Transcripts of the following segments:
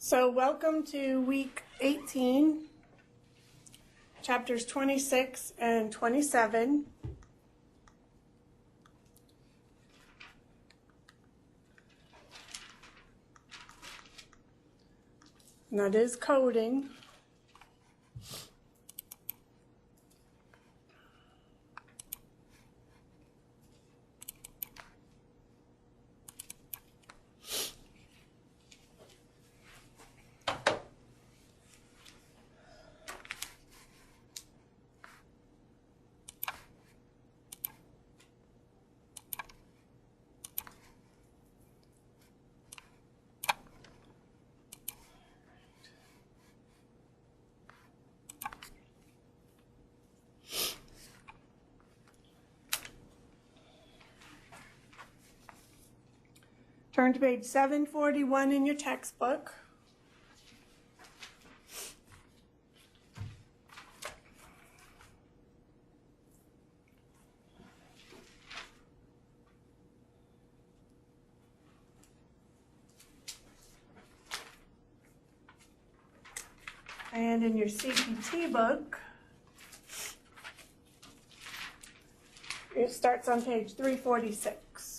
So welcome to week 18, chapters 26 and 27. And that is coding. Turn to page 741 in your textbook. And in your CPT book, it starts on page 346.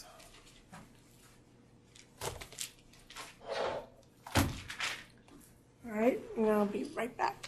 All right, and I'll be right back.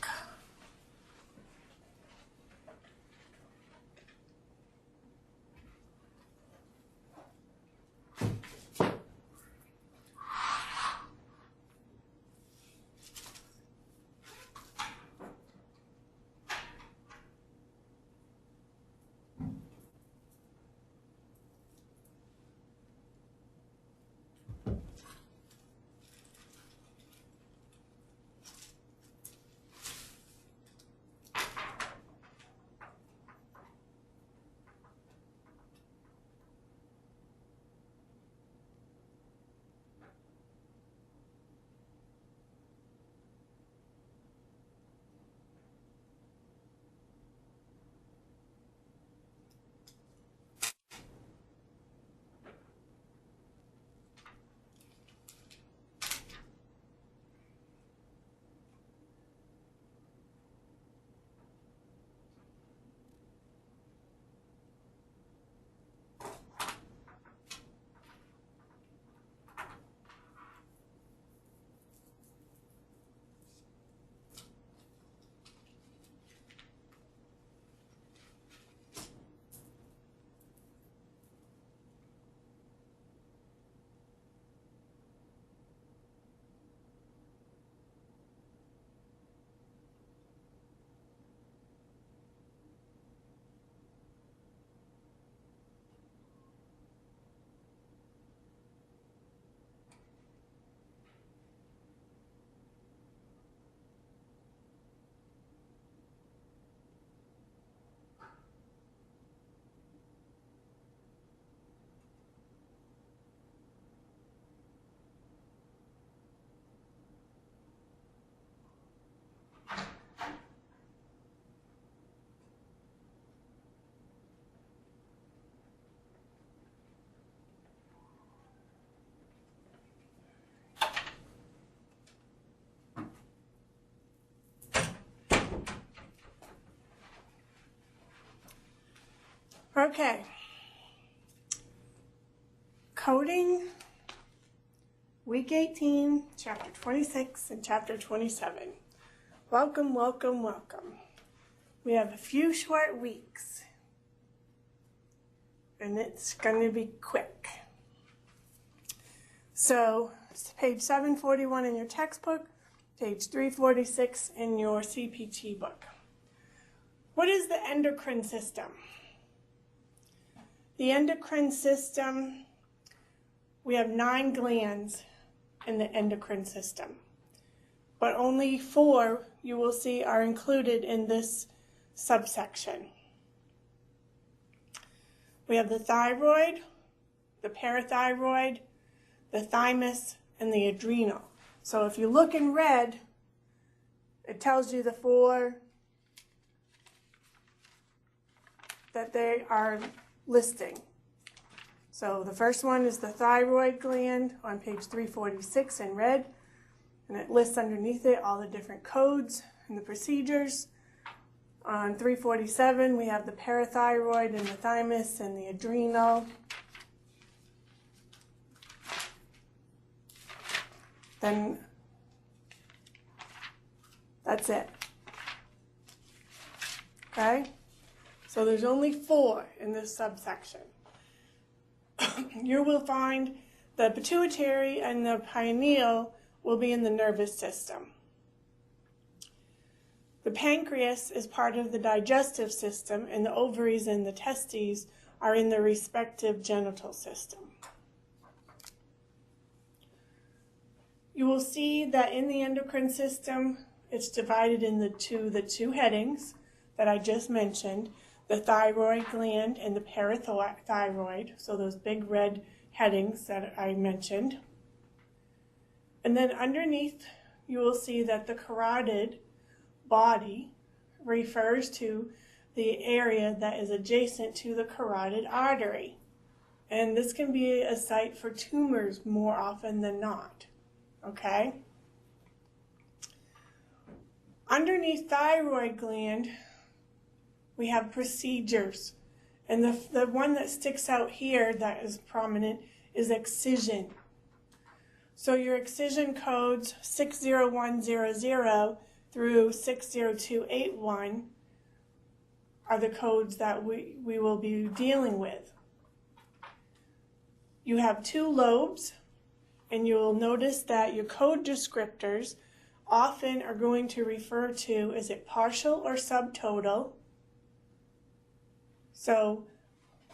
Okay. Coding, week 18, chapter 26 and chapter 27. Welcome, welcome, welcome. We have a few short weeks, and it's going to be quick. So, it's page 741 in your textbook, page 346 in your CPT book. What is the endocrine system? The endocrine system, we have 9 glands in the endocrine system, but only 4 you will see are included in this subsection. We have the thyroid, the parathyroid, the thymus, and the adrenal. So if you look in red, it tells you the 4 that they are listing. So the first one is the thyroid gland on page 346 in red, And it lists underneath it all the different codes and the procedures. On 347, we have the parathyroid and the thymus and the adrenal. Then that's it. Okay? So there's only 4 in this subsection. You will find the pituitary and the pineal will be in the nervous system. The pancreas is part of the digestive system, and the ovaries and the testes are in the respective genital system. You will see that in the endocrine system, it's divided into the two headings that I just mentioned, the thyroid gland and the parathyroid, so those big red headings that I mentioned. And then underneath, you will see that the carotid body refers to the area that is adjacent to the carotid artery. And this can be a site for tumors more often than not. Okay? Underneath thyroid gland, we have procedures. And the one that sticks out here that is prominent is excision. So your excision codes 60100 through 60281 are the codes that we will be dealing with. You have 2 lobes, and you will notice that your code descriptors often are going to refer to, is it partial or subtotal? So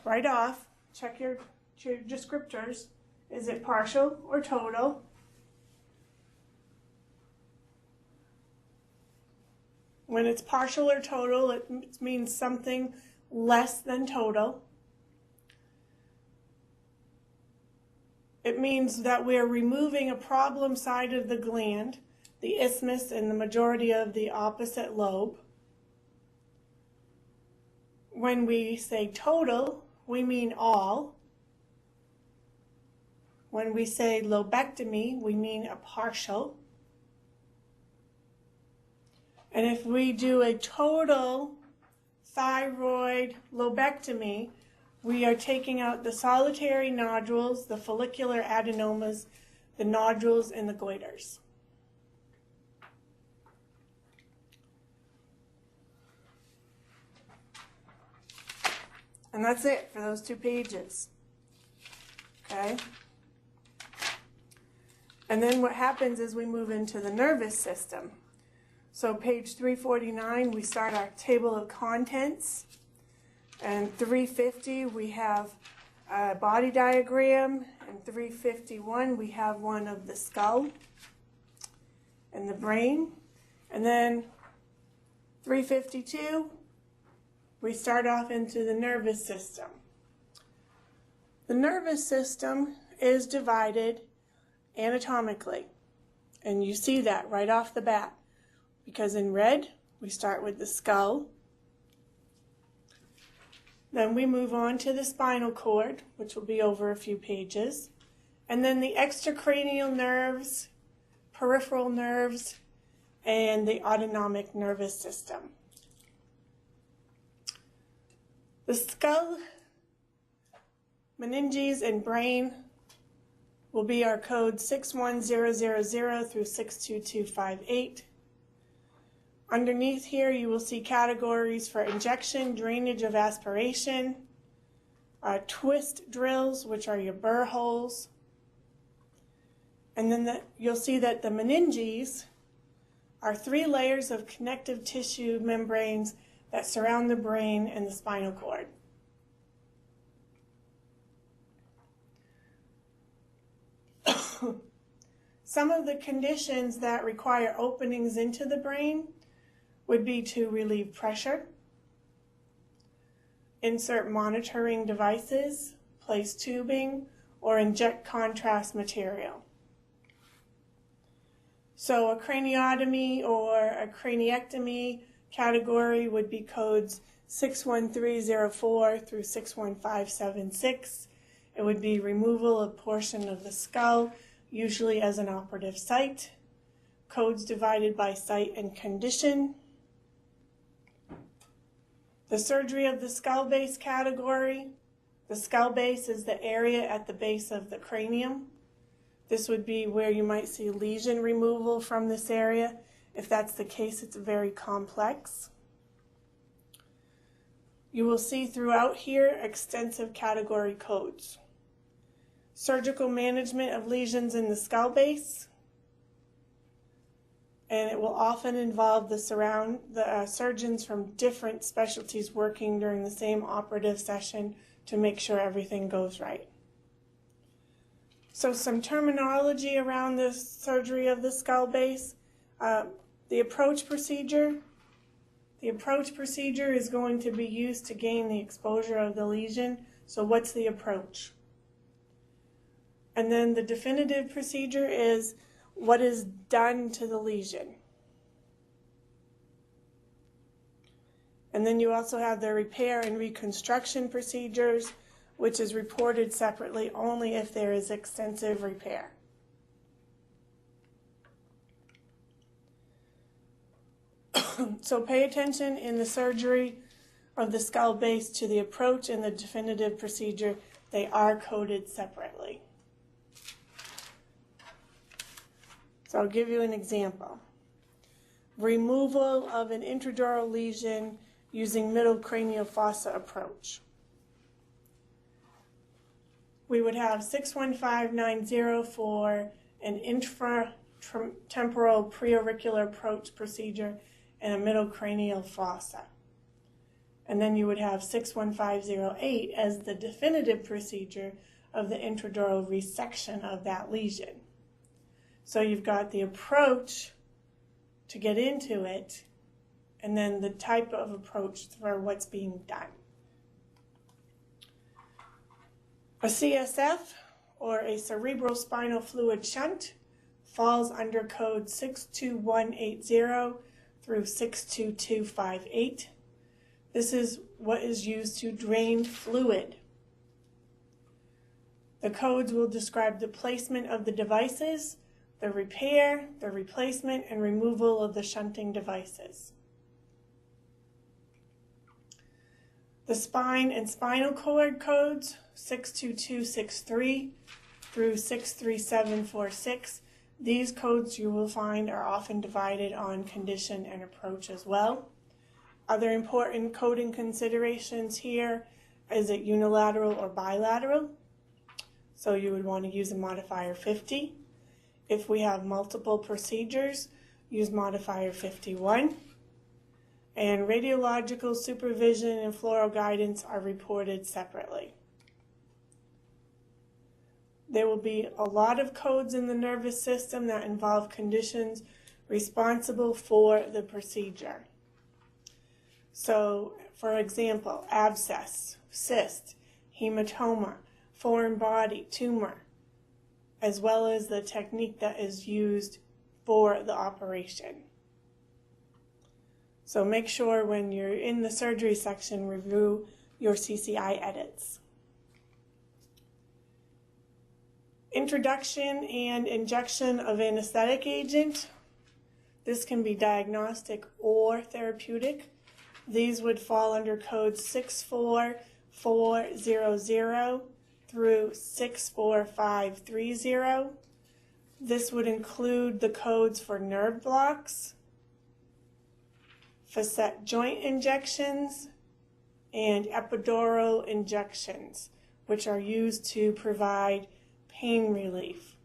right off, check your descriptors. Is it partial or total? When it's partial or total, it means something less than total. It means that we're removing a problem side of the gland, the isthmus and the majority of the opposite lobe. When we say total, we mean all. When we say lobectomy, we mean a partial. And if we do a total thyroid lobectomy, we are taking out the solitary nodules, the follicular adenomas, the nodules, and the goiters. And that's it for those 2 pages. Okay? And then what happens is we move into the nervous system. So page 349, we start our table of contents. And 350, we have a body diagram. And 351, we have one of the skull and the brain. And then 352, we start off into the nervous system. The nervous system is divided anatomically, and you see that right off the bat, because in red, we start with the skull. Then we move on to the spinal cord, which will be over a few pages, and then the extracranial nerves, peripheral nerves, and the autonomic nervous system. The skull, meninges, and brain will be our code 61000 through 62258. Underneath here, you will see categories for injection, drainage of aspiration, twist drills, which are your burr holes. And then you'll see that the meninges are 3 layers of connective tissue membranes that surround the brain and the spinal cord. Some of the conditions that require openings into the brain would be to relieve pressure, insert monitoring devices, place tubing, or inject contrast material. So a craniotomy or a craniectomy category would be codes 61304 through 61576. It would be removal of portion of the skull, usually as an operative site. codes divided by site and condition. The surgery of the skull base category. The skull base is the area at the base of the cranium. This would be where you might see lesion removal from this area. If that's the case, it's very complex. You will see throughout here extensive category codes. Surgical management of lesions in the skull base, and it will often involve the surgeons from different specialties working during the same operative session to make sure everything goes right. So some terminology around the surgery of the skull base. The approach procedure. The approach procedure is going to be used to gain the exposure of the lesion. So what's the approach? And then the definitive procedure is what is done to the lesion. And then you also have the repair and reconstruction procedures, which is reported separately only if there is extensive repair. So pay attention in the surgery of the skull base to the approach and the definitive procedure. They are coded separately. So I'll give you an example. Removal of an intradural lesion using middle cranial fossa approach. We would have 61590 for an intratemporal preauricular approach procedure and a middle cranial fossa. And then you would have 61508 as the definitive procedure of the intradural resection of that lesion. So you've got the approach to get into it, and then the type of approach for what's being done. A CSF, or a cerebral spinal fluid shunt, falls under code 62180 through 62258. This is what is used to drain fluid. The codes will describe the placement of the devices, the repair, the replacement, and removal of the shunting devices. The spine and spinal cord codes, 62263 through 63746. These codes you will find are often divided on condition and approach as well. Other important coding considerations here, is it unilateral or bilateral? So you would want to use a modifier 50. If we have multiple procedures, use modifier 51. And radiological supervision and fluoro guidance are reported separately. There will be a lot of codes in the nervous system that involve conditions responsible for the procedure. So, for example, abscess, cyst, hematoma, foreign body, tumor, as well as the technique that is used for the operation. So make sure when you're in the surgery section, review your CCI edits. Introduction and injection of anesthetic agent. This can be diagnostic or therapeutic. These would fall under code 64400 through 64530. This would include the codes for nerve blocks, facet joint injections, and epidural injections, which are used to provide pain relief.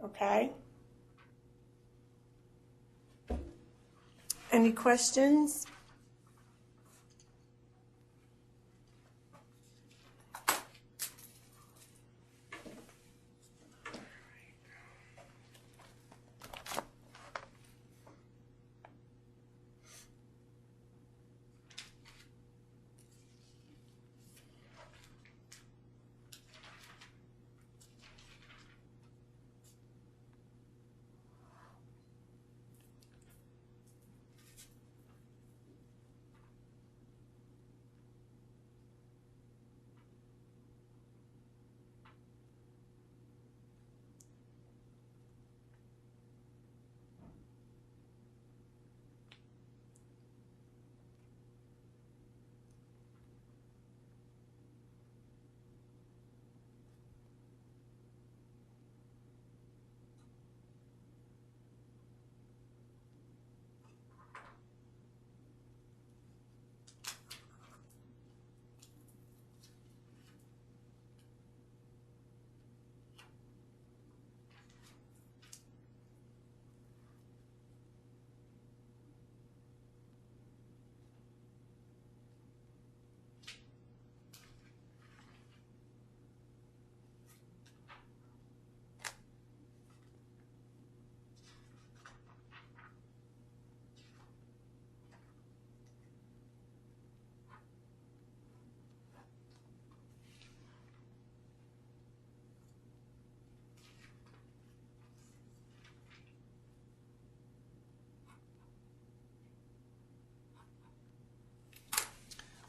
Okay? Any questions?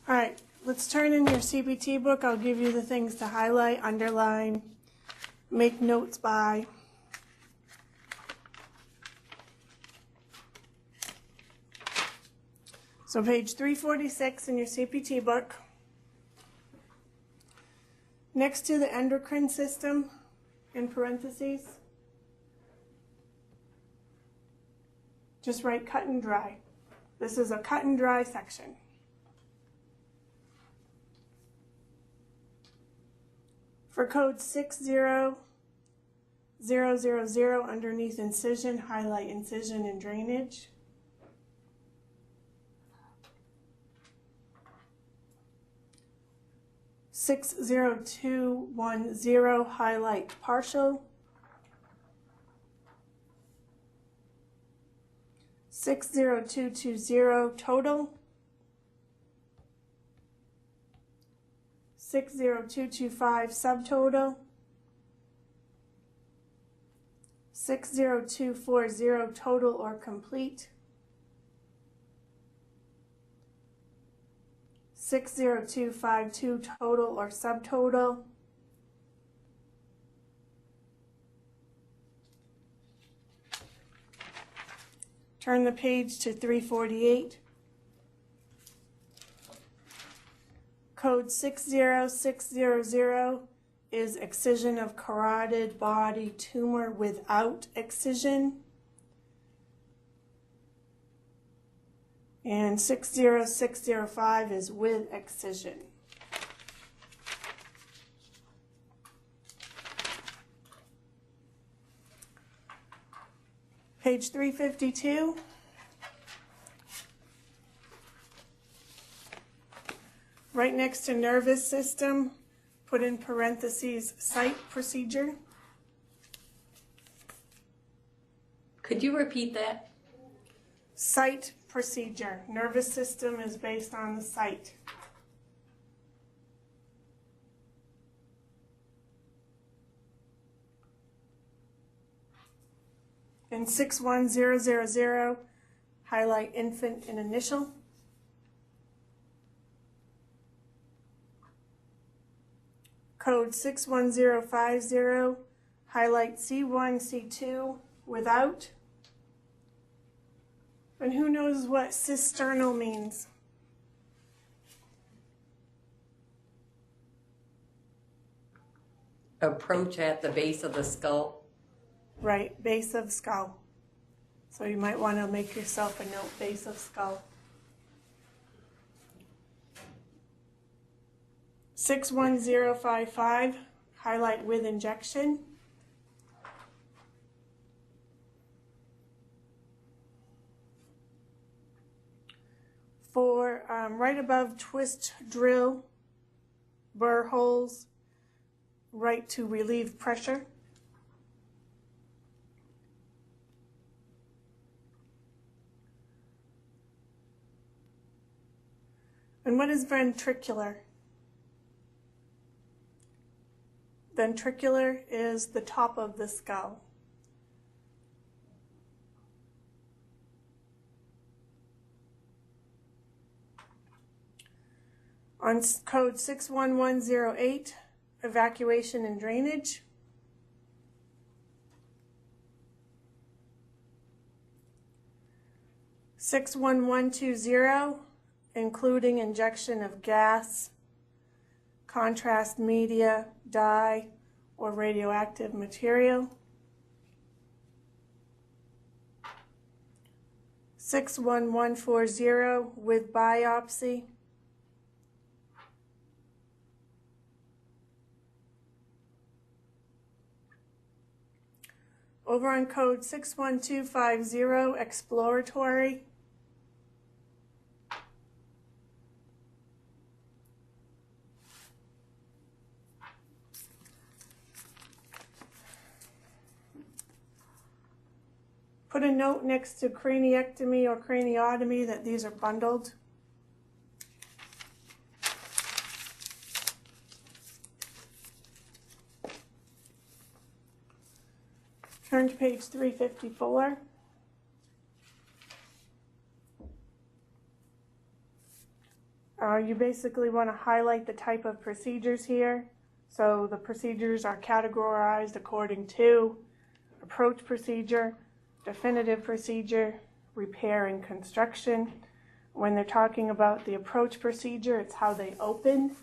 All right, let's turn in your CPT book. I'll give you the things to highlight, underline, make notes by. So page 346 in your CPT book. Next to the endocrine system, in parentheses, just write cut and dry. This is a cut and dry section. For code 60000, underneath incision, highlight incision and drainage. (60210) highlight partial. 60220 total. 60225 subtotal. 60240 total or complete. 60252 total or subtotal. Turn the page to 348. Code 60600 is excision of carotid body tumor without excision. And 60605 is with excision. Page 352. Right next to nervous system, put in parentheses, site procedure. Could you repeat that? Site procedure. Nervous system is based on the site. In 61000, highlight infant and initial. Code 61050, highlight C1, C2 without. And who knows what cisternal means? Approach at the base of the skull. Right, base of skull. So you might want to make yourself a note, base of skull. 61055, highlight with injection. For right above twist drill, burr holes, right to relieve pressure. And what is ventricular? Ventricular is the top of the skull. On code 61108, evacuation and drainage. (61120), including injection of gas, contrast media, dye, or radioactive material. 61140, with biopsy. Over on code 61250, exploratory. Put a note next to craniectomy or craniotomy that these are bundled. Turn to page 354. You basically want to highlight the type of procedures here. So the procedures are categorized according to approach procedure, definitive procedure, repair and construction. When they're talking about the approach procedure, it's how they open.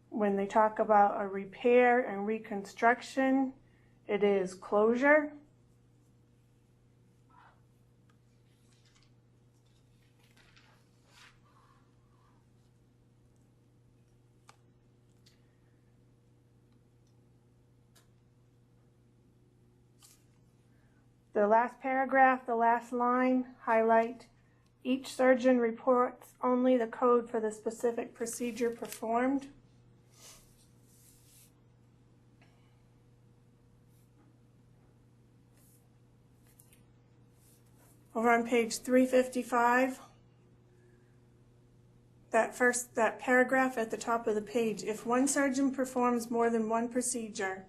When they talk about a repair and reconstruction, it is closure. The last paragraph, the last line, highlight, each surgeon reports only the code for the specific procedure performed. Over on page 355, that paragraph at the top of the page, if one surgeon performs more than one procedure,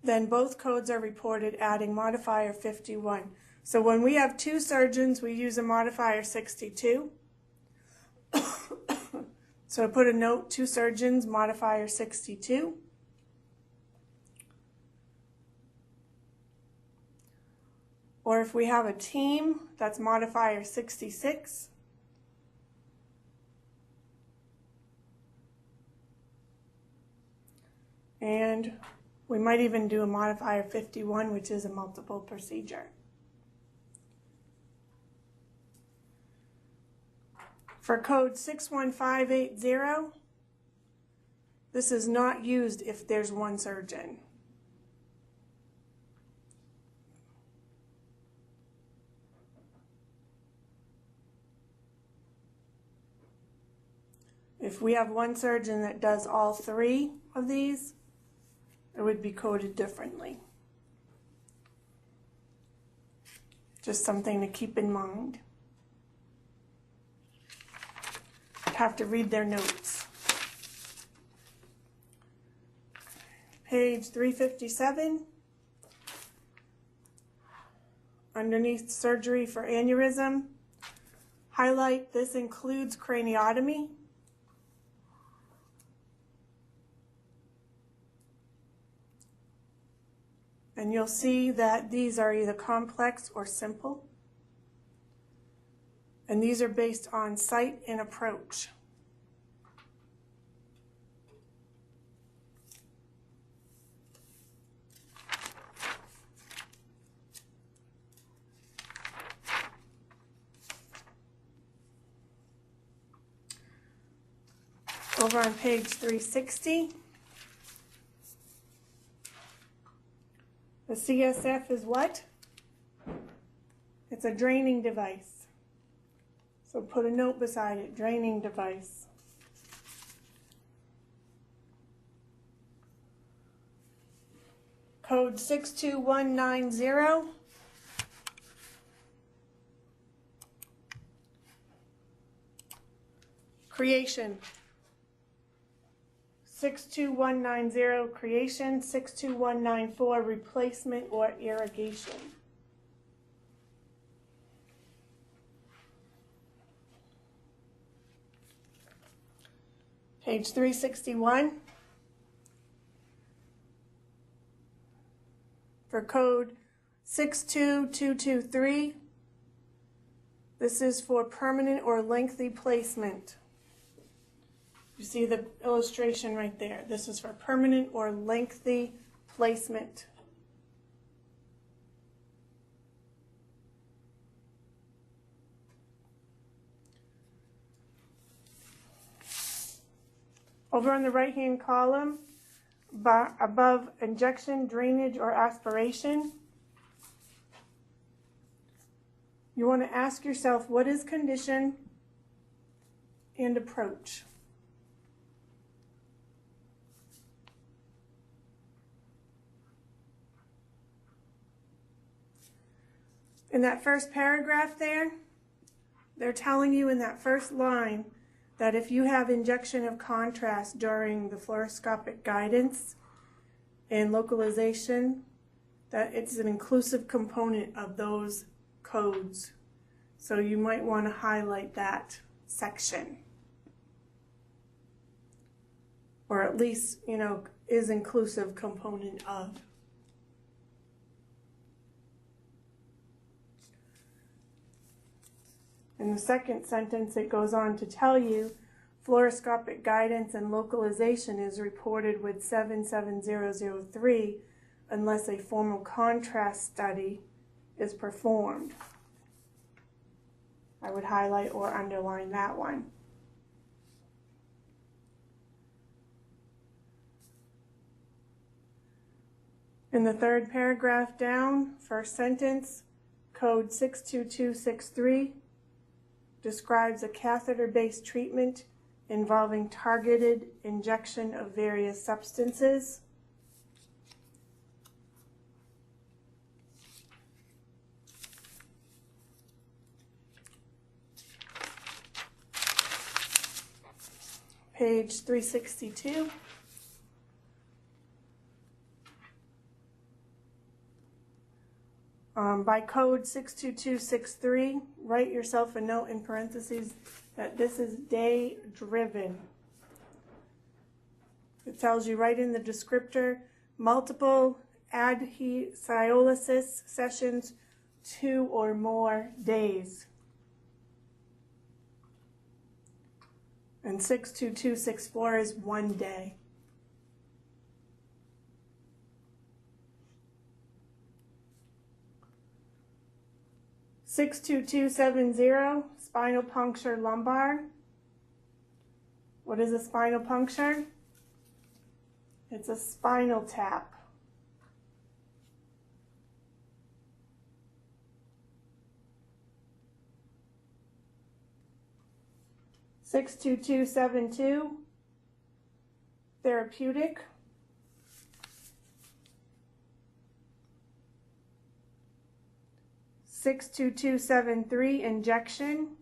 then both codes are reported, adding modifier 51. So when we have two surgeons, we use a modifier 62. So put a note, two surgeons, modifier 62. Or if we have a team, that's modifier 66. And we might even do a modifier 51, which is a multiple procedure. For code 61580, this is not used if there's one surgeon. If we have one surgeon that does all three of these, it would be coded differently. Just something to keep in mind. I'd have to read their notes. Page 357. Underneath surgery for aneurysm, highlight this includes craniotomy. And you'll see that these are either complex or simple. And these are based on site and approach. Over on page 360, the CSF is what? It's a draining device. So put a note beside it, draining device. Code 62190. Creation. 62190 creation, 62194 replacement or irrigation. Page 361. For code 62223, this is for permanent or lengthy placement. You see the illustration right there. This is for permanent or lengthy placement. Over on the right-hand column, above injection, drainage, or aspiration, you want to ask yourself, what is condition and approach? In that first paragraph there, they're telling you in that first line that if you have injection of contrast during the fluoroscopic guidance and localization, that it's an inclusive component of those codes. So you might want to highlight that section. Or at least, is inclusive component of. In the second sentence, it goes on to tell you fluoroscopic guidance and localization is reported with 77003 unless a formal contrast study is performed. I would highlight or underline that one. In the third paragraph down, first sentence, code 62263 describes a catheter-based treatment involving targeted injection of various substances. Page 362. By code 62263, write yourself a note in parentheses that this is day driven. It tells you right in the descriptor, multiple adhesiolysis sessions, 2 or more days. And 62264 is 1 day. (62270) spinal puncture lumbar. What is a spinal puncture? It's a spinal tap. (62272) therapeutic. 62273 injection,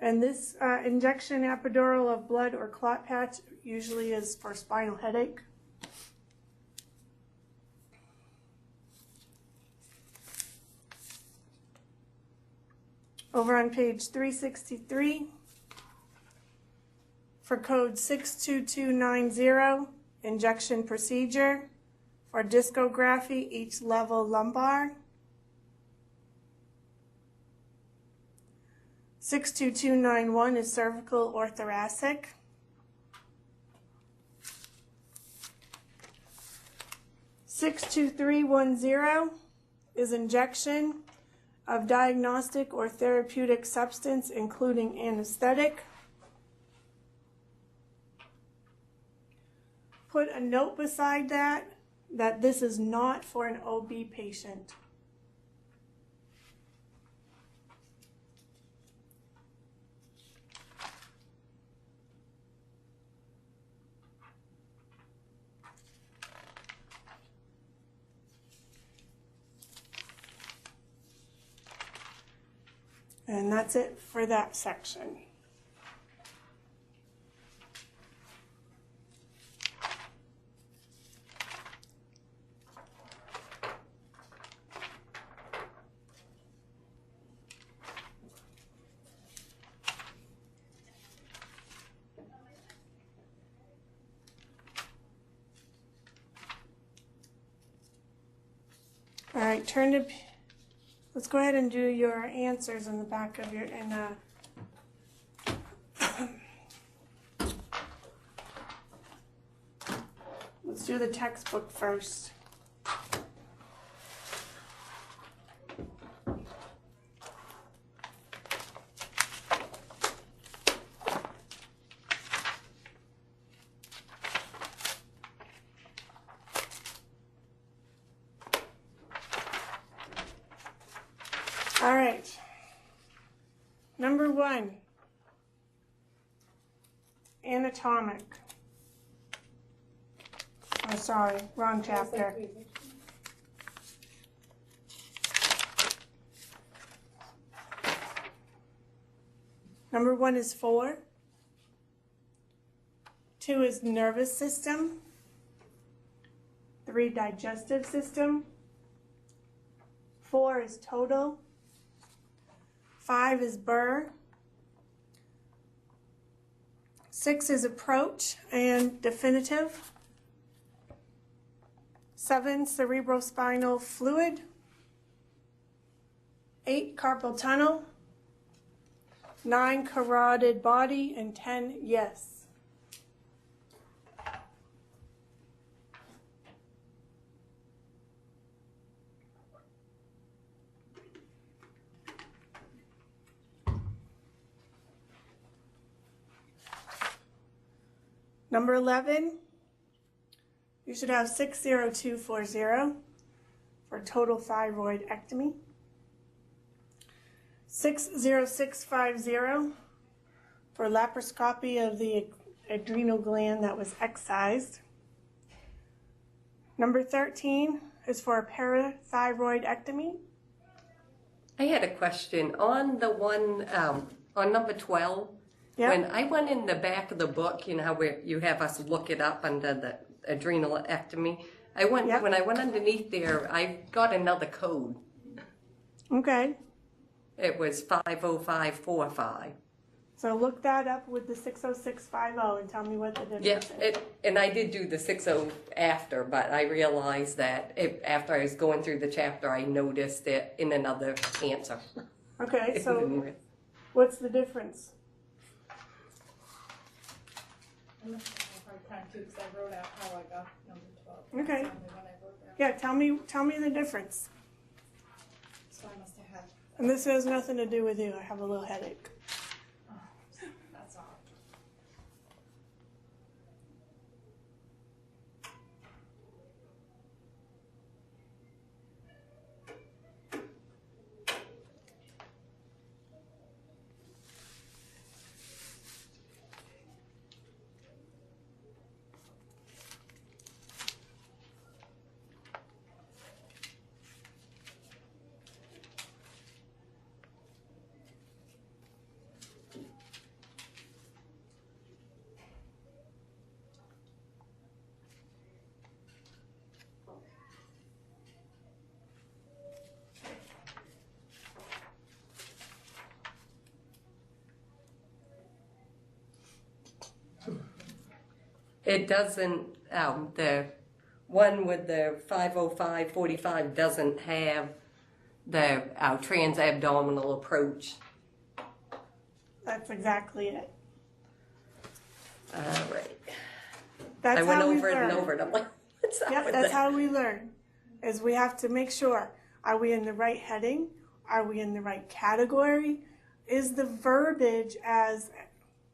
and this injection epidural of blood or clot patch usually is for spinal headache. Over on page 363, for code 62290, injection procedure for discography, each level lumbar. 62291 is cervical or thoracic. (62310) is injection of diagnostic or therapeutic substance, including anesthetic. Put a note beside that this is not for an OB patient. And that's it for that section. All right, let's go ahead and do your answers in the back of your, let's do the textbook first. All right, number 1, anatomic. Oh, sorry, wrong chapter. Number 1 is 4. 2 is nervous system. 3, digestive system. 4 is total. 5 is burr. 6 is approach and definitive. 7, cerebrospinal fluid. 8, carpal tunnel. 9, carotid body. And 10, yes. Number 11, you should have 60240 for total thyroidectomy. 60650 for laparoscopy of the adrenal gland that was excised. Number 13 is for a parathyroidectomy. I had a question on the one, on number 12. Yep. When I went in the back of the book, you know how where you have us look it up under the adrenalectomy. Yep. When I went underneath there, I got another code. Okay. It was 50545. So look that up with the 60650 and tell me what the difference Yeah, is. and I did do the 60 after, but I realized that after I was going through the chapter, I noticed it in another answer. Okay, so what's the difference? I'm having a hard time too because I wrote out how I got number 12. Okay. That's the only one I wrote down. Yeah, tell me the difference. So I must have had. And this has nothing to do with you. I have a little headache. Oh, that's all. It doesn't, the one with the 50545 doesn't have the transabdominal approach. That's exactly it. All right. That's I went how we over it learn. and over it. I'm like, what's up Yep, with that's that? how we learn. Is we have to make sure, are we in the right heading? Are we in the right category? Is the verbiage as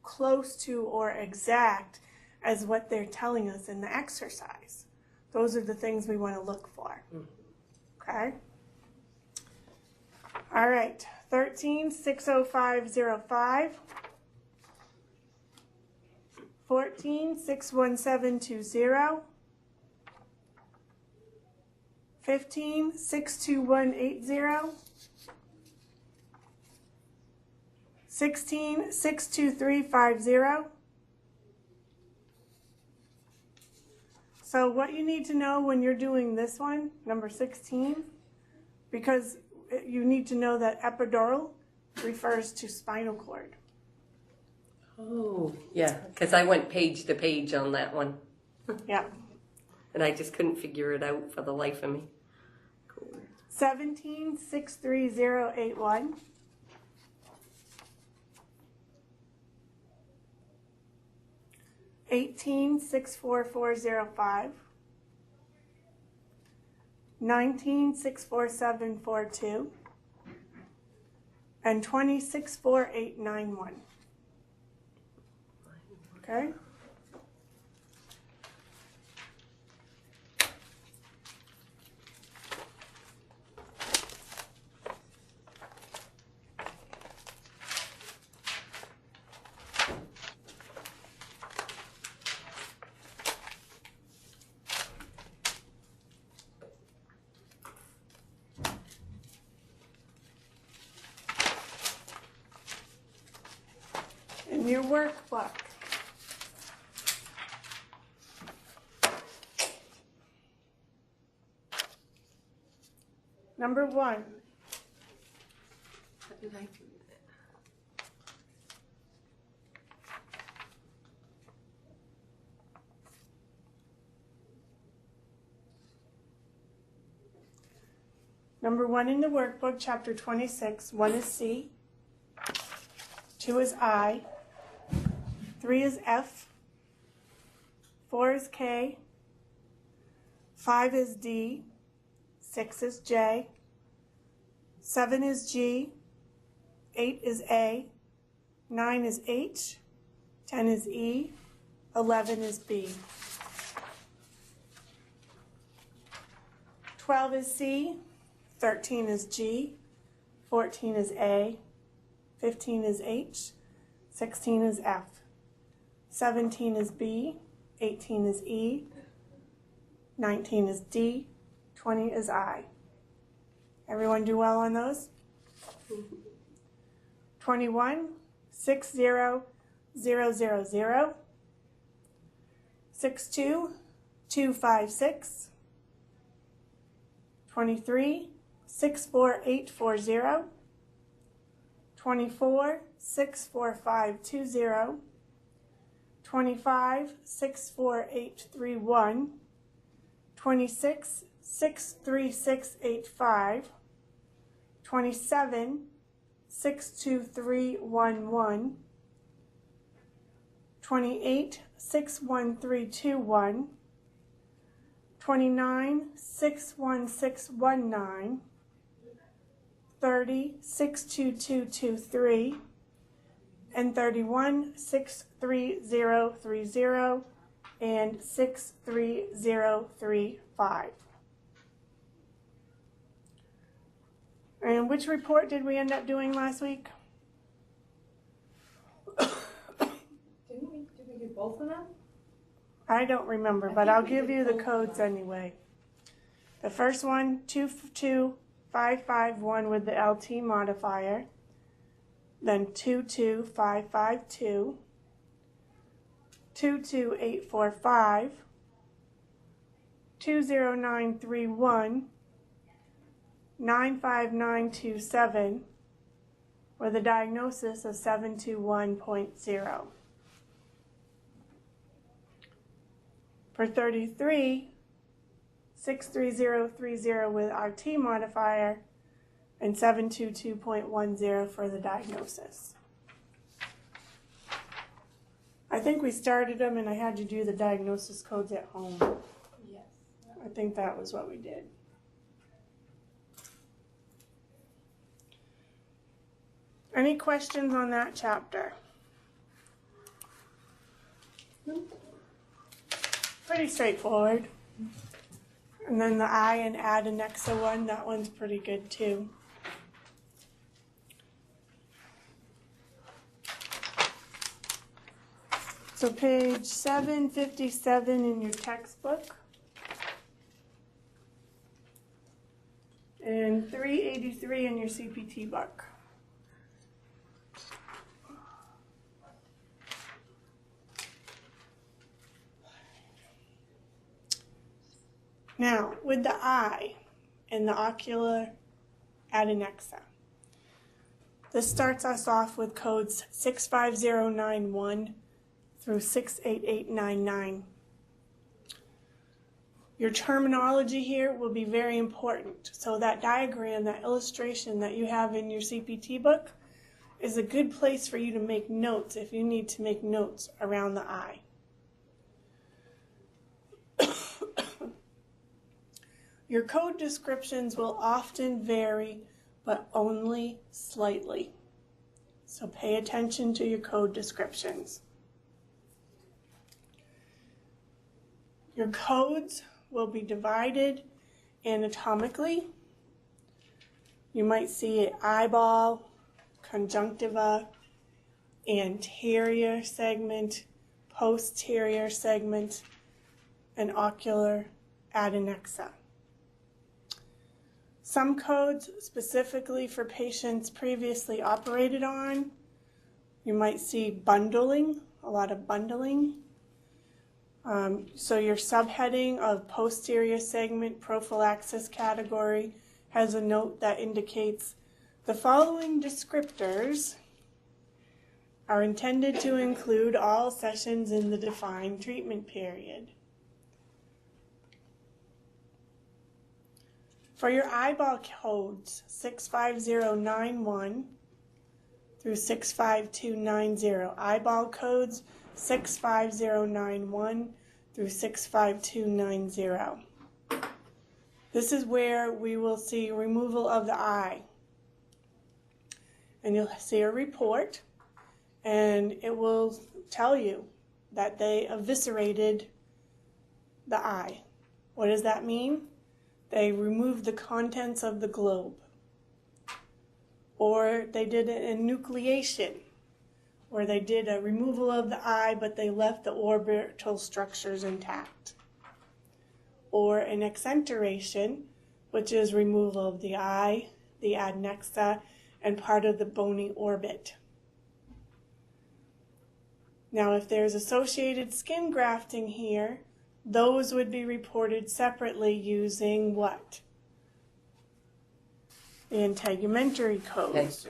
close to or exact as what they're telling us in the exercise? Those are the things we want to look for. Okay? All right, 13, 60505. 14, 61720. 15, 62180. 16, 62350. So what you need to know when you're doing this one, number 16, because you need to know that epidural refers to spinal cord. Oh, yeah, because I went page to page on that one. Yeah. And I just couldn't figure it out for the life of me. Cool. 17, 63081. 18, 64405. 19, 64742. And 20, 64891. Okay? In your workbook, number 1, What did I do? Number 1 in the workbook, chapter 26, 1 is C, 2 is I, 3 is F, 4 is K, 5 is D, 6 is J, 7 is G, 8 is A, 9 is H, 10 is E, 11 is B. 12 is C, 13 is G, 14 is A, 15 is H, 16 is F, 17 is B, 18 is E, 19 is D, 20 is I. Everyone do well on those? 21, 6 0 0 0 0, 62 2 5 6, 23 6 4 8 4 0, 24 6 4 5 2 0, 25 6 4 8 3 1, 26 6 3 6 8 5, 27 6 2 3 1 1, 28 6 1 3 2 1, 29 6 1 6 1 9, 30 6 2 2 2 3, and 31 6 3 0 3 0, and 6 3 0 3 5. And which report did we end up doing last week? Did we do both of them? I don't remember, but I'll give you the codes anyway. The first one, 22551 with the LT modifier. Then 22552, 22845, 20931, 95927 with a diagnosis of 721.0. For 33, 63030 with RT modifier and 722.10 for the diagnosis. I think we started them and I had to do the diagnosis codes at home. Yes. I think that was what we did. Any questions on that chapter? Pretty straightforward. And then the I and add and nexa one, that one's pretty good too. So page 757 in your textbook. And 383 in your CPT book. Now, with the I and the ocular adnexa, this starts us off with codes 65091 through 68899. Your terminology here will be very important. So that diagram, that illustration that you have in your CPT book is a good place for you to make notes if you need to make notes around the I. Your code descriptions will often vary, but only slightly. So pay attention to your code descriptions. Your codes will be divided anatomically. You might see an eyeball, conjunctiva, anterior segment, posterior segment, and ocular adnexa. Some codes specifically for patients previously operated on, you might see bundling, a lot of bundling. So your subheading of posterior segment prophylaxis category has a note that indicates the following descriptors are intended to include all sessions in the defined treatment period. For your eyeball codes, 65091 through 65290. Eyeball codes 65091 through 65290. This is where we will see removal of the eye. And you'll see a report, and it will tell you that they eviscerated the eye. What does that mean? They removed the contents of the globe. Or they did a enucleation, where they did a removal of the eye, but they left the orbital structures intact. Or an exenteration, which is removal of the eye, the adnexa, and part of the bony orbit. Now, if there's associated skin grafting here, those would be reported separately using what? The integumentary codes,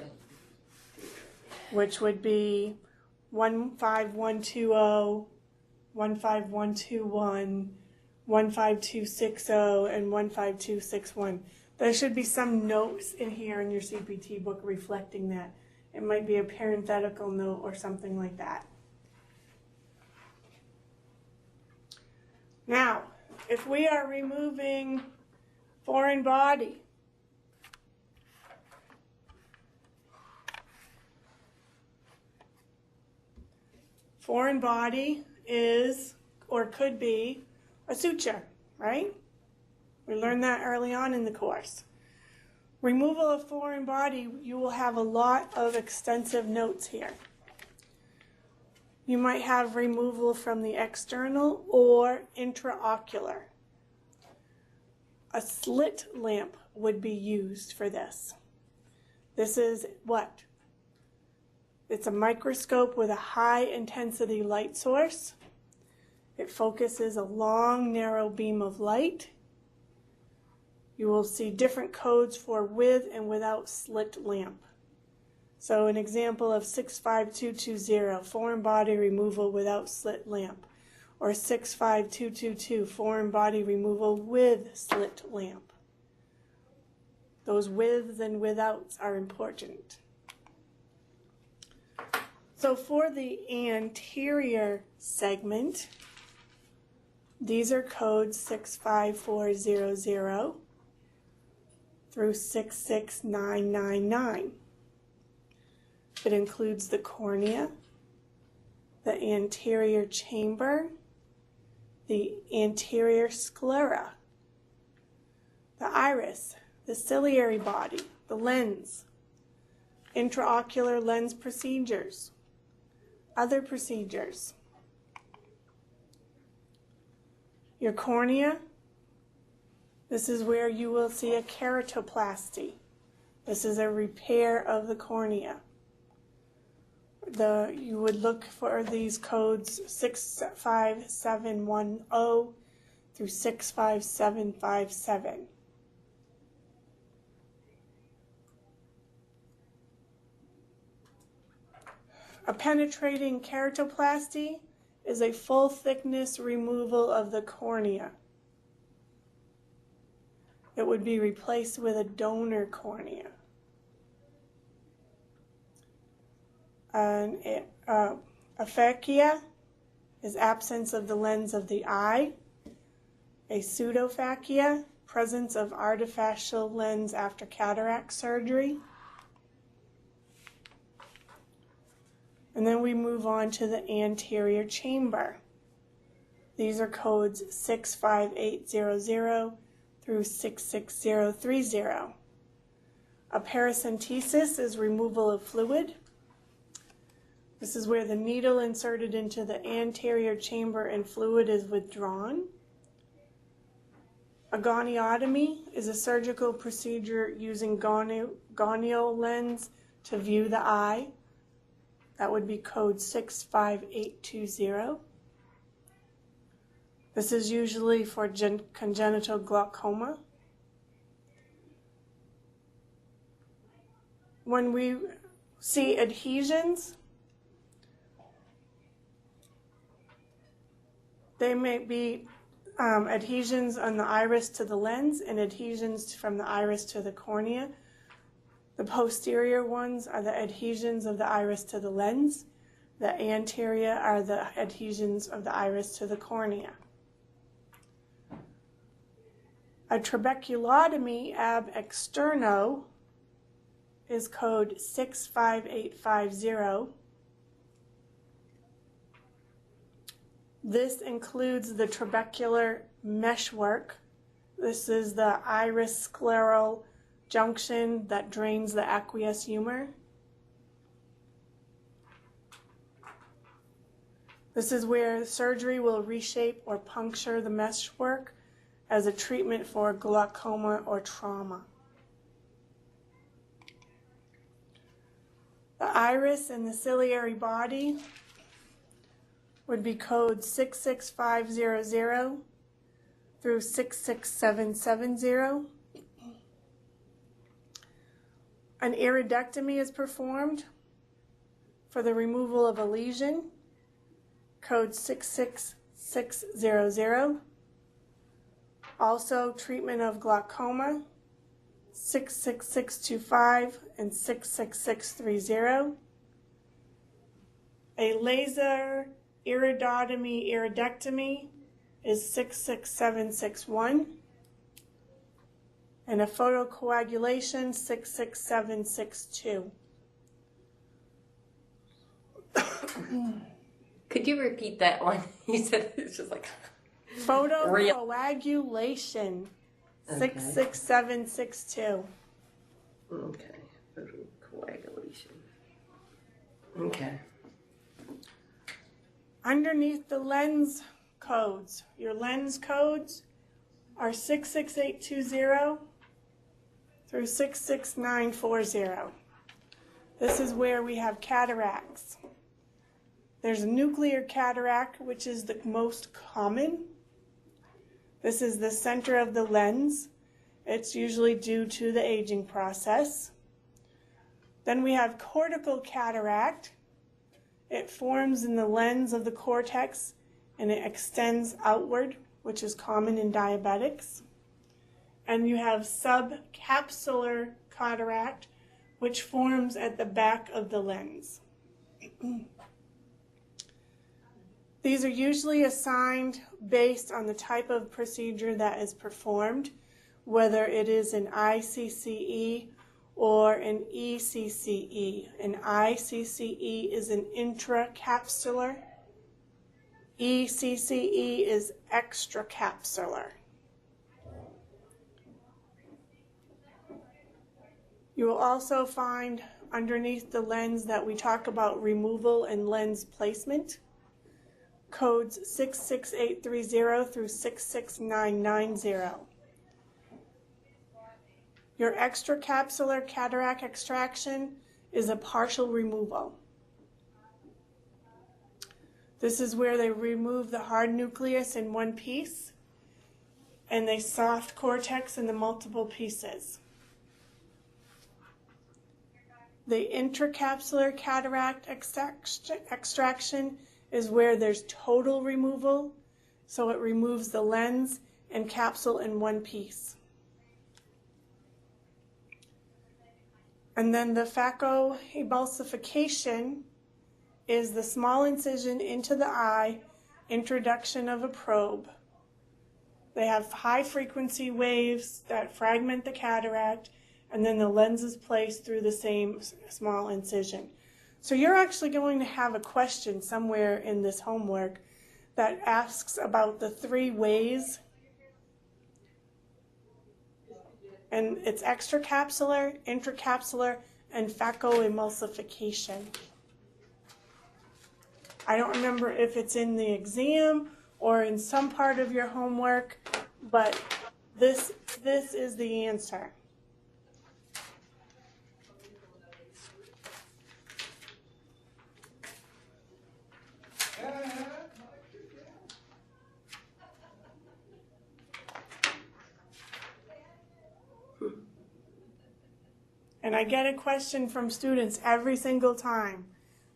which would be 15120, 15121, 15260, and 15261. There should be some notes in here in your CPT book reflecting that. It might be a parenthetical note or something like that. Now, if we are removing foreign body, foreign body is, or could be, a suture, right? We learned that early on in the course. Removal of foreign body, you will have a lot of extensive notes here. You might have removal from the external or intraocular. A slit lamp would be used for this. This is what? It's a microscope with a high intensity light source. It focuses a long, narrow beam of light. You will see different codes for with and without slit lamp. So an example of 65220, foreign body removal without slit lamp, or 65222, foreign body removal with slit lamp. Those withs and withouts are important. So for the anterior segment, these are codes 65400 through 66999. It includes the cornea, the anterior chamber, the anterior sclera, the iris, the ciliary body, the lens, intraocular lens procedures, other procedures. Your cornea, this is where you will see a keratoplasty. This is a repair of the cornea. You would look for these codes 65710 through 65757. A penetrating keratoplasty is a full thickness removal of the cornea. It would be replaced with a donor cornea. Aphakia is absence of the lens of the eye. A pseudophakia, presence of artificial lens after cataract surgery. And then we move on to the anterior chamber. These are codes 65800 through 66030. A paracentesis is removal of fluid. This is where the needle inserted into the anterior chamber and fluid is withdrawn. A goniotomy is a surgical procedure using gonial lens to view the eye. That would be code 65820. This is usually for congenital glaucoma. When we see adhesions, they may be adhesions on the iris to the lens and adhesions from the iris to the cornea. The posterior ones are the adhesions of the iris to the lens. The anterior are the adhesions of the iris to the cornea. A trabeculotomy ab externo is code 65850. This includes the trabecular meshwork. This is the iris scleral junction that drains the aqueous humor. This is where surgery will reshape or puncture the meshwork as a treatment for glaucoma or trauma. The iris and the ciliary body would be code 66500 through 66770. An iridectomy is performed for the removal of a lesion, code 66600. Also, treatment of glaucoma, 66625 and 66630. A laser iridectomy is 66761. And a photocoagulation, 66762. Could you repeat that one? You said it's just like Photocoagulation, Okay. 66762. Okay, photocoagulation. Okay. Underneath the lens codes, your lens codes are 66820 through 66940. This is where we have cataracts. There's a nuclear cataract, which is the most common. This is the center of the lens. It's usually due to the aging process. Then we have cortical cataract. It forms in the lens of the cortex and it extends outward, which is common in diabetics. And you have subcapsular cataract, which forms at the back of the lens. These are usually assigned based on the type of procedure that is performed, whether it is an ICCE or an ECCE. An ICCE is an intracapsular. ECCE is extracapsular. You will also find underneath the lens that we talk about removal and lens placement, codes 66830 through 66990. Your extracapsular cataract extraction is a partial removal. This is where they remove the hard nucleus in one piece and the soft cortex in the multiple pieces. The intracapsular cataract extraction is where there's total removal, so it removes the lens and capsule in one piece. And then the phacoemulsification is the small incision into the eye, introduction of a probe. They have high frequency waves that fragment the cataract, and then the lens is placed through the same small incision. So you're actually going to have a question somewhere in this homework that asks about the three ways. And it's extracapsular, intracapsular, and phacoemulsification. I don't remember if it's in the exam or in some part of your homework, but this is the answer. And I get a question from students every single time.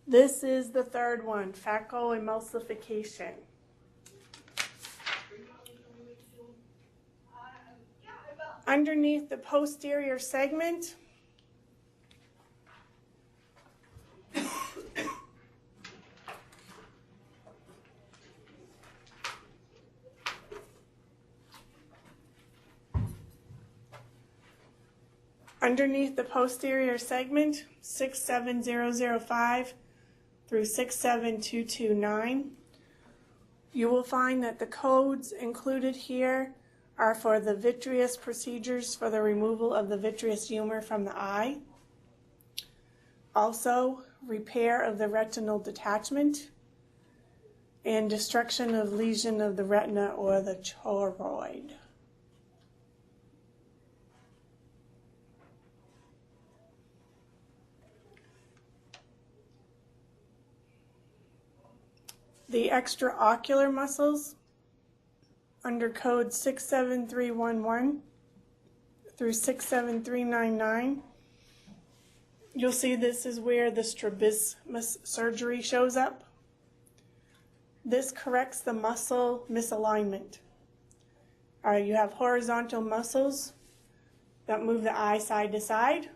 This is the third one, phacoemulsification. Underneath the posterior segment, underneath the posterior segment, 67005 through 67229, you will find that the codes included here are for the vitreous procedures for the removal of the vitreous humor from the eye. Also, repair of the retinal detachment and destruction of lesion of the retina or the choroid. The extraocular muscles under code 67311 through 67399, you'll see this is where the strabismus surgery shows up. This corrects the muscle misalignment. You have horizontal muscles that move the eye side to side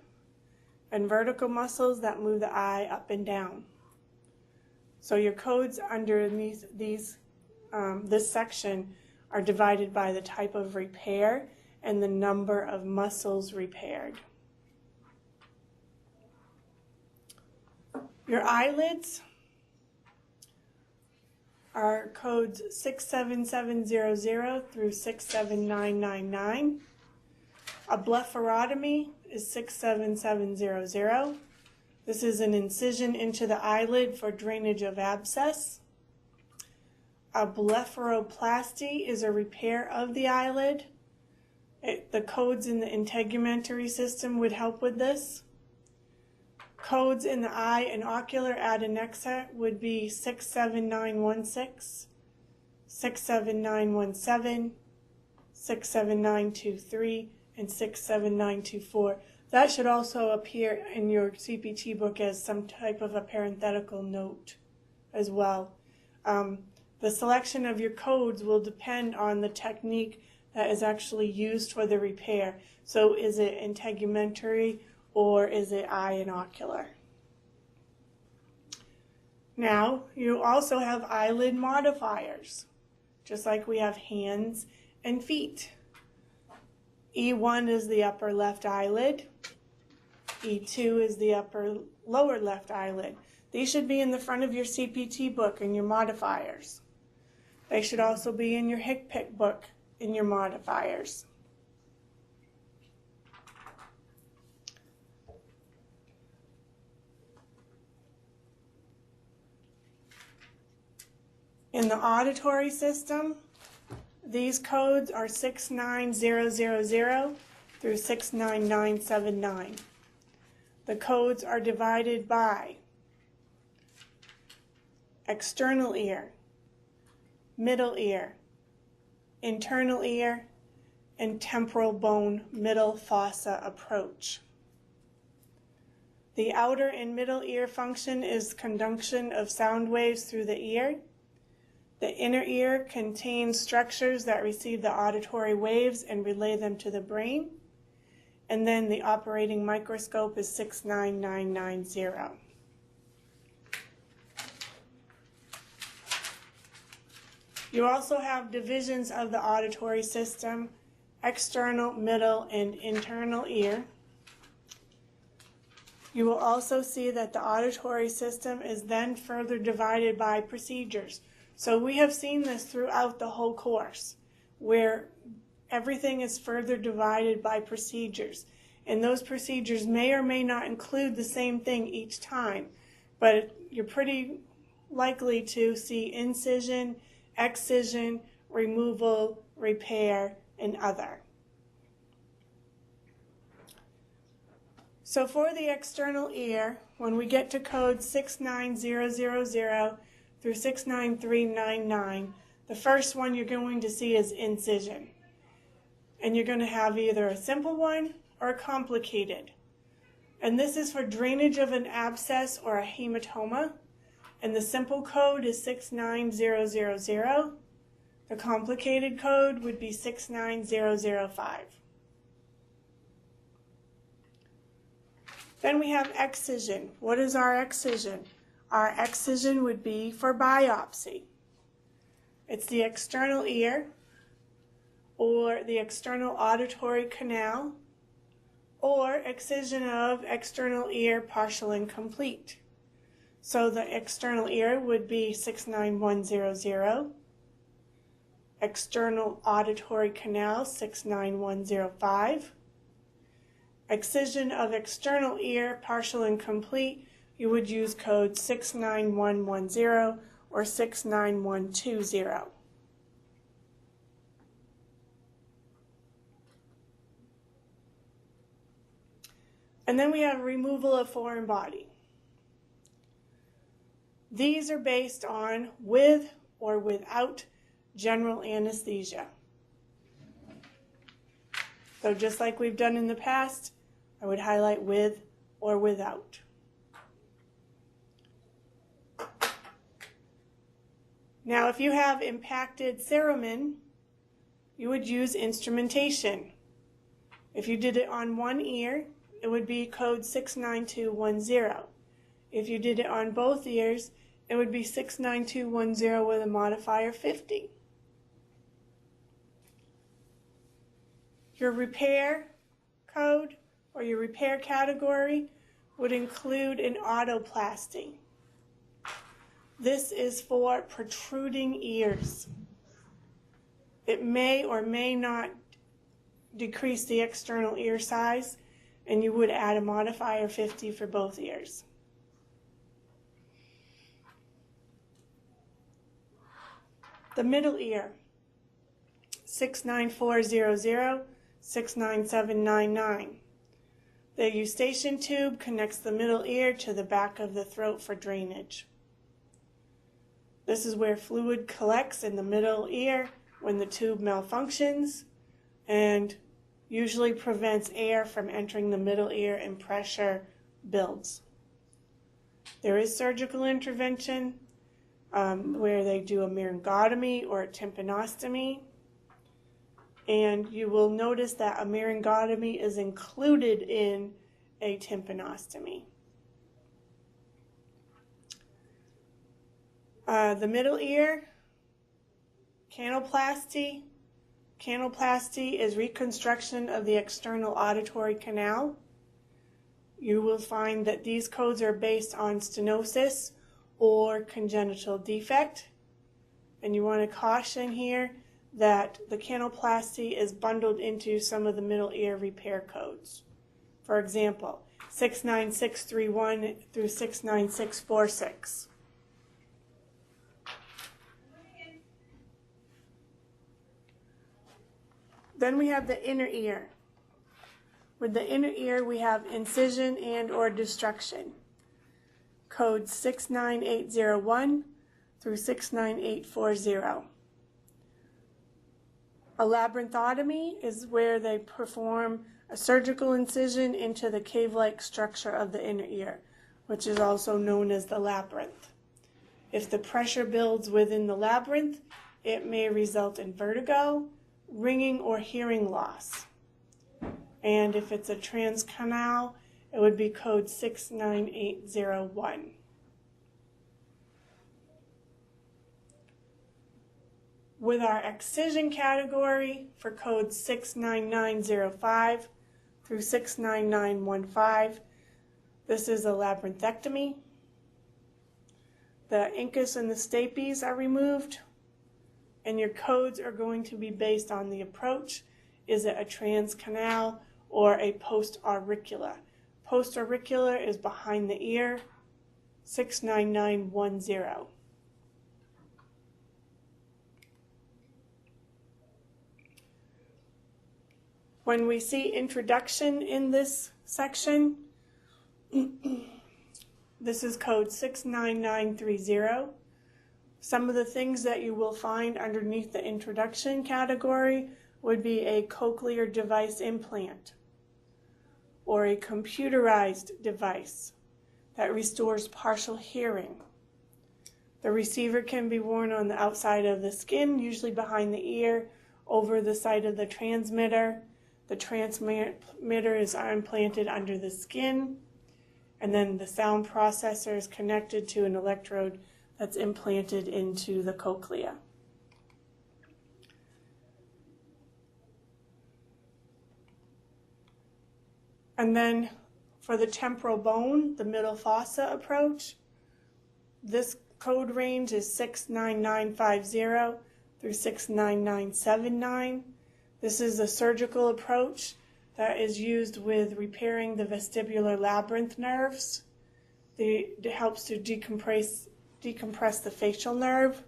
and vertical muscles that move the eye up and down. So your codes underneath this section are divided by the type of repair and the number of muscles repaired. Your eyelids are codes 67700 through 67999. A blepharotomy is 67700. This is an incision into the eyelid for drainage of abscess. A blepharoplasty is a repair of the eyelid. The codes in the integumentary system would help with this. Codes in the eye and ocular adnexa would be 67916, 67917, 67923, and 67924. That should also appear in your CPT book as some type of a parenthetical note as well. The selection of your codes will depend on the technique that is actually used for the repair. So is it integumentary or is it eye and ocular? Now, you also have eyelid modifiers, just like we have hands and feet. E1 is the upper left eyelid. E2 is the lower left eyelid. These should be in the front of your CPT book and your modifiers. They should also be in your HCPCS book in your modifiers. In the auditory system, these codes are 69000 through 69979. The codes are divided by external ear, middle ear, internal ear, and temporal bone middle fossa approach. The outer and middle ear function is conduction of sound waves through the ear. The inner ear contains structures that receive the auditory waves and relay them to the brain. And then the operating microscope is 69990. You also have divisions of the auditory system, external, middle, and internal ear. You will also see that the auditory system is then further divided by procedures. So we have seen this throughout the whole course, where everything is further divided by procedures. And those procedures may or may not include the same thing each time, but you're pretty likely to see incision, excision, removal, repair, and other. So for the external ear, when we get to code 69000 through 69399, the first one you're going to see is incision. And you're going to have either a simple one or a complicated. And this is for drainage of an abscess or a hematoma. And the simple code is 69000. The complicated code would be 69005. Then we have excision. What is our excision? Our excision would be for biopsy. It's the external ear or the external auditory canal or excision of external ear partial and complete. So the external ear would be 69100, external auditory canal 69105. Excision of external ear, partial and complete, you would use code 69110 or 69120. And then we have removal of foreign body. These are based on with or without general anesthesia. So just like we've done in the past, I would highlight with or without. Now, if you have impacted cerumen, you would use instrumentation. If you did it on one ear, it would be code 69210. If you did it on both ears, it would be 69210 with a modifier 50. Your repair code or your repair category would include an otoplasty. This is for protruding ears. It may or may not decrease the external ear size, and you would add a modifier 50 for both ears. The middle ear, 69400, 69799. The eustachian tube connects the middle ear to the back of the throat for drainage. This is where fluid collects in the middle ear when the tube malfunctions and usually prevents air from entering the middle ear and pressure builds. There is surgical intervention where they do a myringotomy or a tympanostomy. And you will notice that a myringotomy is included in a tympanostomy. The middle ear, canaloplasty. Canaloplasty is reconstruction of the external auditory canal. You will find that these codes are based on stenosis or congenital defect. And you want to caution here that the canaloplasty is bundled into some of the middle ear repair codes. For example, 69631 through 69646. Then we have the inner ear. With the inner ear, we have incision and or destruction. Code 69801 through 69840. A labyrinthotomy is where they perform a surgical incision into the cave-like structure of the inner ear, which is also known as the labyrinth. If the pressure builds within the labyrinth, it may result in vertigo, ringing, or hearing loss. And if it's a transcanal, it would be code 69801. With our excision category for code 69905 through 69915, this is a labyrinthectomy. The incus and the stapes are removed, and your codes are going to be based on the approach. Is it a transcanal or a post-auricular? Post-auricular is behind the ear, 69910. When we see introduction in this section, this is code 69930. Some of the things that you will find underneath the introduction category would be a cochlear device implant or a computerized device that restores partial hearing. The receiver can be worn on the outside of the skin, usually behind the ear, over the side of the transmitter. The transmitter is implanted under the skin. And then the sound processor is connected to an electrode that's implanted into the cochlea. And then for the temporal bone, the middle fossa approach, this code range is 69950 through 69979. This is a surgical approach that is used with repairing the vestibular labyrinth nerves. It helps to decompress the facial nerve,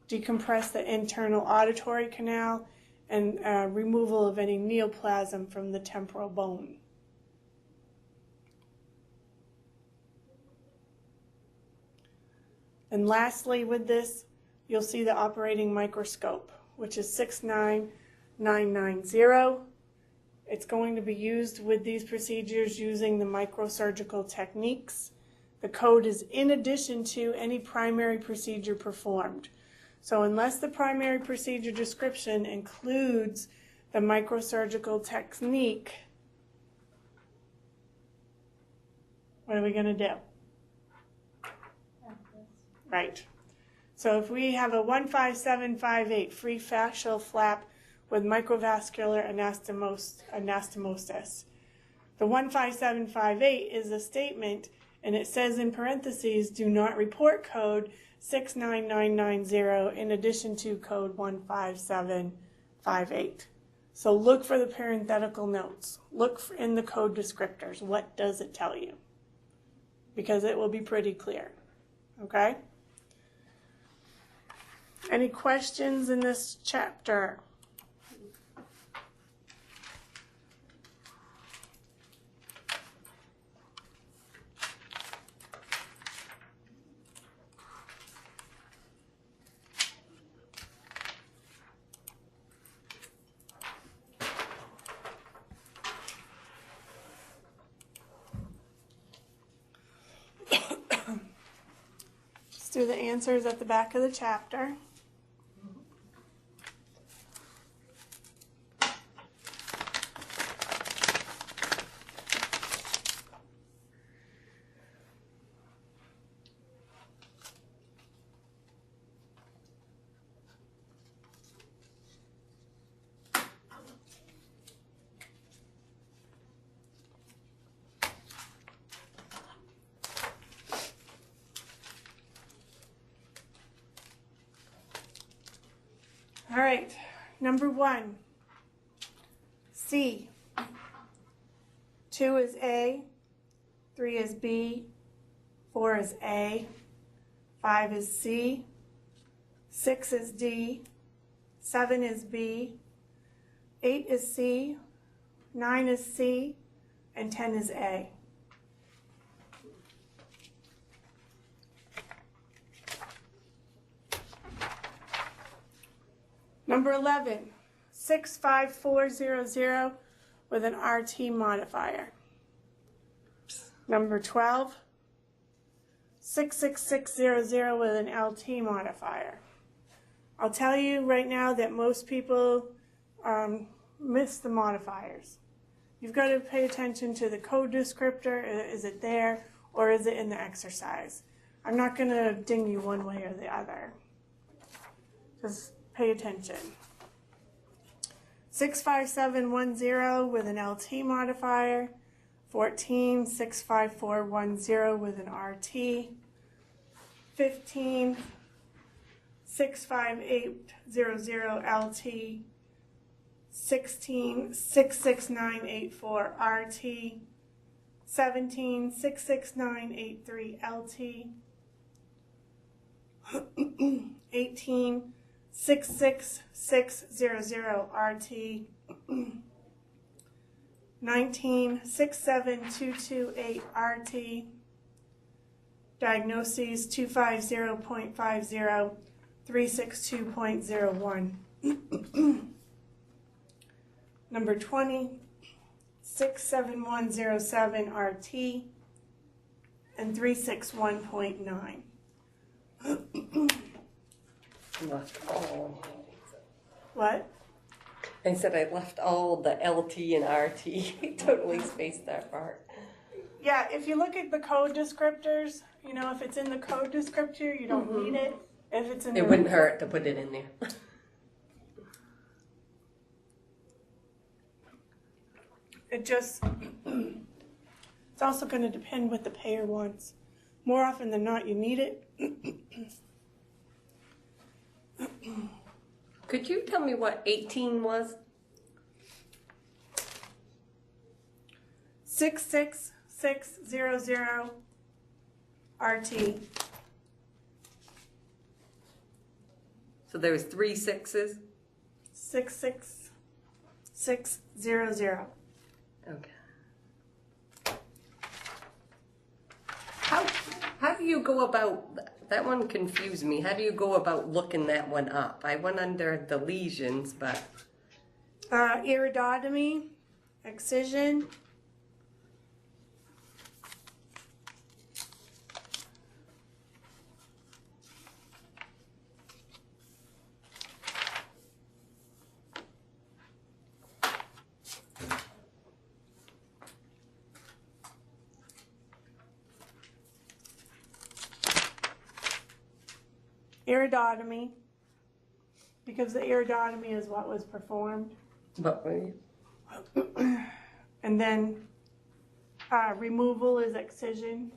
decompress the internal auditory canal, and removal of any neoplasm from the temporal bone. And lastly, with this, you'll see the operating microscope, which is 69990. It's going to be used with these procedures using the microsurgical techniques. The code is in addition to any primary procedure performed. So unless the primary procedure description includes the microsurgical technique, what are we going to do? Right. So if we have a 15758 free fascial flap with microvascular anastomosis, the 15758 is a statement, and it says in parentheses, do not report code 69990 in addition to code 15758. So look for the parenthetical notes. Look in the code descriptors. What does it tell you? Because it will be pretty clear. Okay? Any questions in this chapter? Let's do the answers at the back of the chapter. All right, number 1, C. 2 is A, 3 is B, 4 is A, 5 is C, 6 is D, 7 is B, 8 is C, 9 is C, and 10 is A. Number 11, 65400 with an RT modifier. Number 12, 66600 with an LT modifier. I'll tell you right now that most people miss the modifiers. You've got to pay attention to the code descriptor. Is it there or is it in the exercise? I'm not going to ding you one way or the other. Just pay attention. 65710 with an LT modifier. 14, 65410 with an RT. 15, 65800 LT. 16, 66984 RT. 17, 66983 LT. 18, 66600 RT. 19, 67228 RT. Diagnoses 250.50, 362.01. Number 20, 67107 RT and 361.9. Left all. What? I said I left all the LT and RT. Totally spaced that part. Yeah, if you look at the code descriptors, you know, if it's in the code descriptor, you don't need it. If it's in It the wouldn't hurt to put it in there. it just, it's also going to depend what the payer wants. More often than not, you need it. Could you tell me what 18 was? 66600 RT. So there was 3 6s? 66600. Okay. How do you go about, that one confused me. How do you go about looking that one up? I went under the lesions, but Iridotomy, excision. Iridotomy, because the iridotomy is what was performed. but And then removal is excision.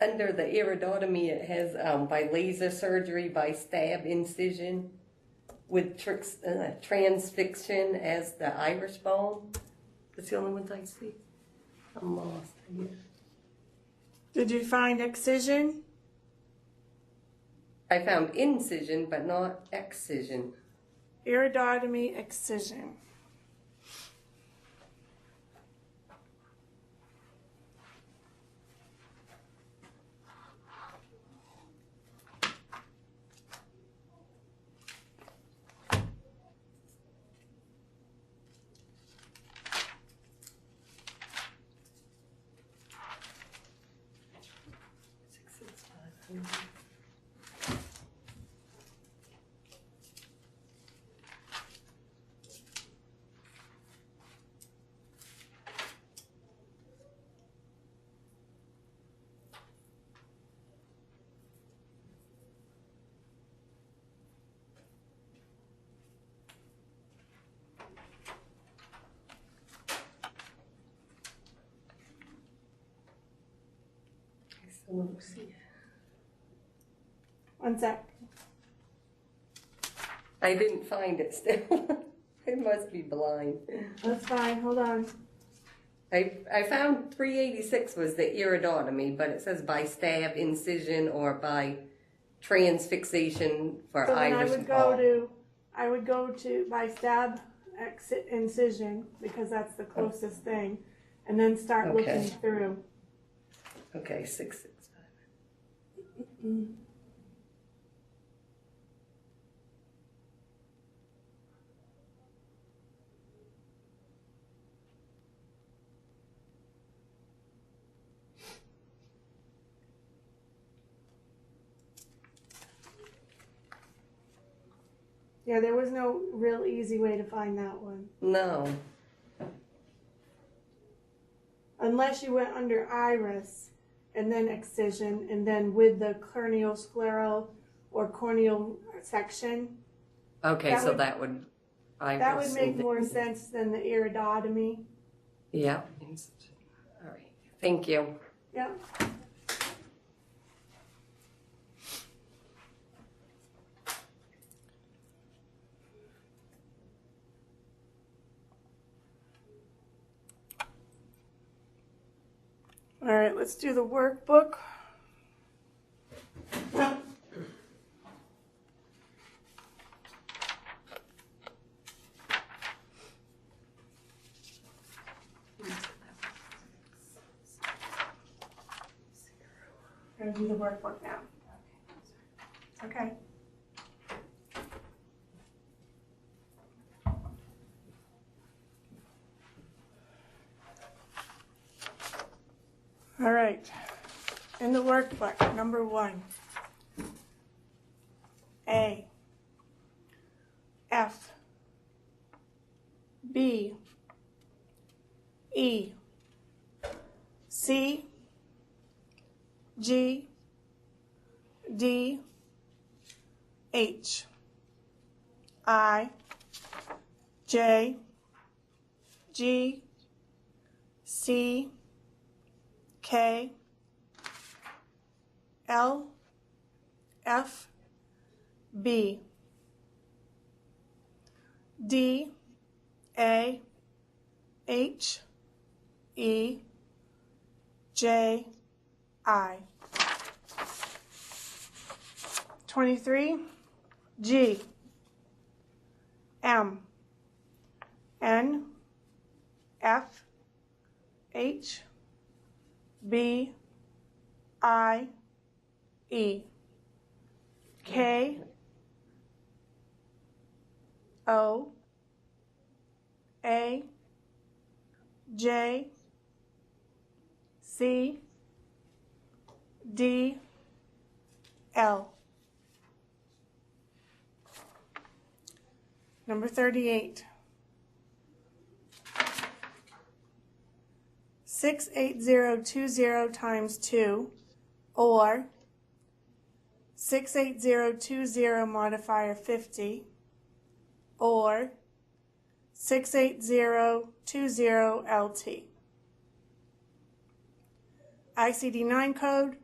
under the iridotomy, it has by laser surgery, by stab incision, with transfixion as the iris bone. That's the only ones I see. I'm lost again. Did you find excision? I found incision, but not excision. Iridotomy, excision. One sec. I didn't find it still. I must be blind. That's fine. Hold on. I found 386 was the iridotomy, but it says by stab, incision, or by transfixation for So then iris I would go to by stab, incision, because that's the closest thing, and then start Okay. looking through. Okay, 665. Yeah, there was no real easy way to find that one. No. Unless you went under iris and then excision and then with the cranioscleral or corneal section. Okay, That so would- that would That would make more sense than the iridotomy. Yeah. All right. Thank you. Yep. All right, let's do the workbook. I'm gonna do the workbook now. Okay. All right. In the workbook, number 1. A, F, B, E, C, G, D, H, I, J, G, C, K, L, F, B, D, A, H, E, J, I. 23, G, M, N, F, H, B, I, E, K, O, A, J, C, D, L. Number 38. 68020 times 2, or 68020 modifier 50, or 68020 LT. ICD 9 code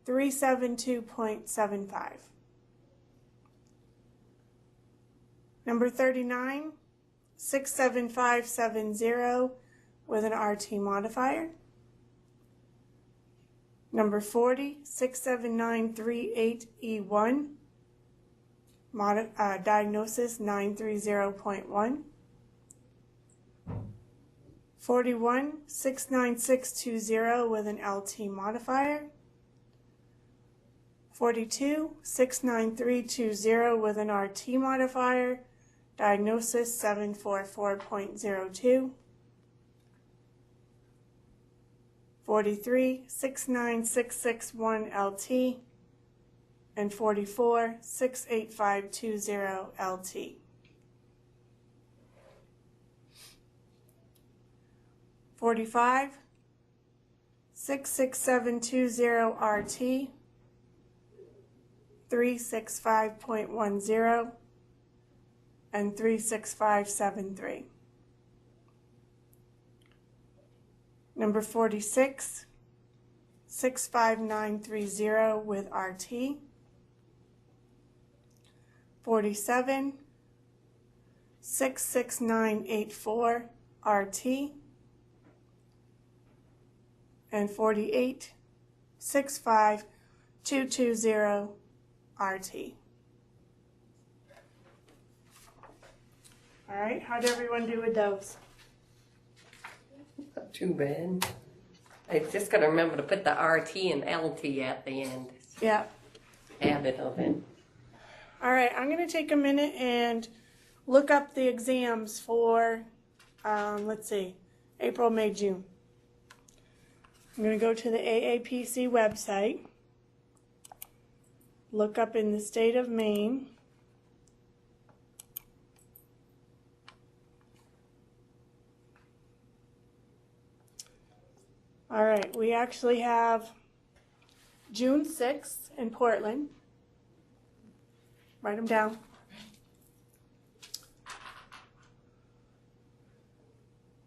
372.75. Number 39, 67570 with an RT modifier. Number 40, 67938E1, diagnosis 930.1. 41, 69620 with an LT modifier. 42, 69320 with an RT modifier, diagnosis 744.02. 43, 69661 LT, and 44, 68520 LT. 45, 66720 RT, 365.10, and 36573. Number 46, 65930 with RT. 47, 66984 RT. And 48, 65220 RT. All right, how did everyone do with those? Not too bad. I just got to remember to put the RT and LT at the end. Yeah. Habit of it. All right, I'm going to take a minute and look up the exams for, let's see, April, May, June. I'm going to go to the AAPC website, look up in the state of Maine. All right, we actually have June 6th in Portland. Write them down.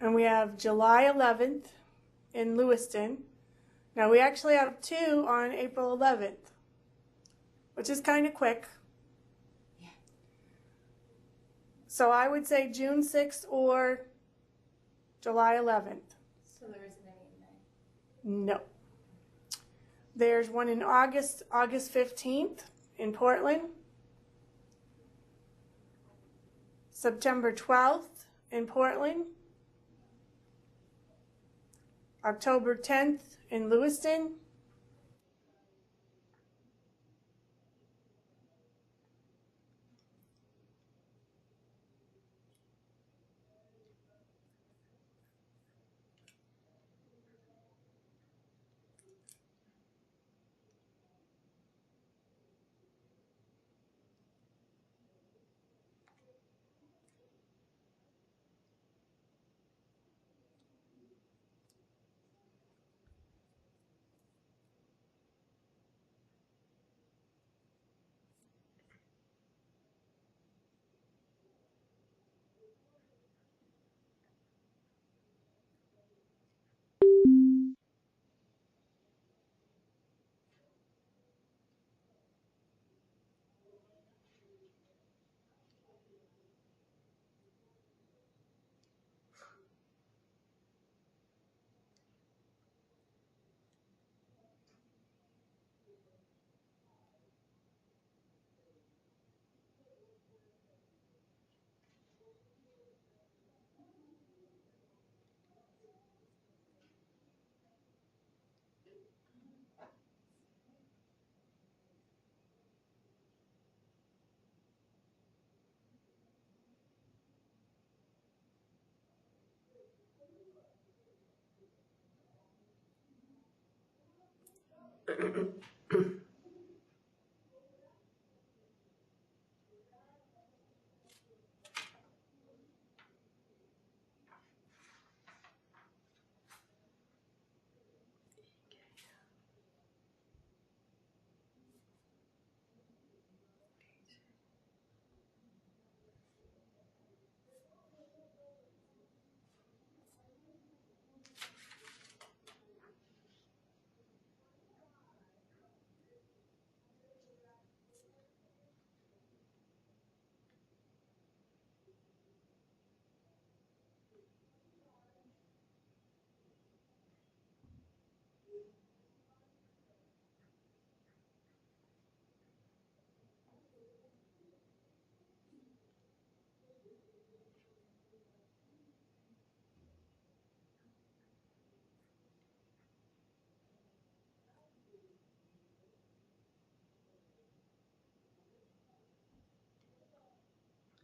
And we have July 11th in Lewiston. Now we actually have 2 on April 11th, which is kind of quick. Yeah. So I would say June 6th or July 11th. So there isn't any in May. No. There's one in August 15th in Portland. September 12th in Portland. October 10th in Lewiston.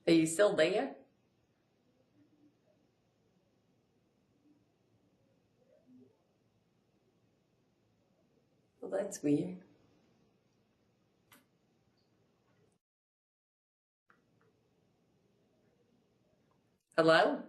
Are you still there? Well, that's weird. Hello?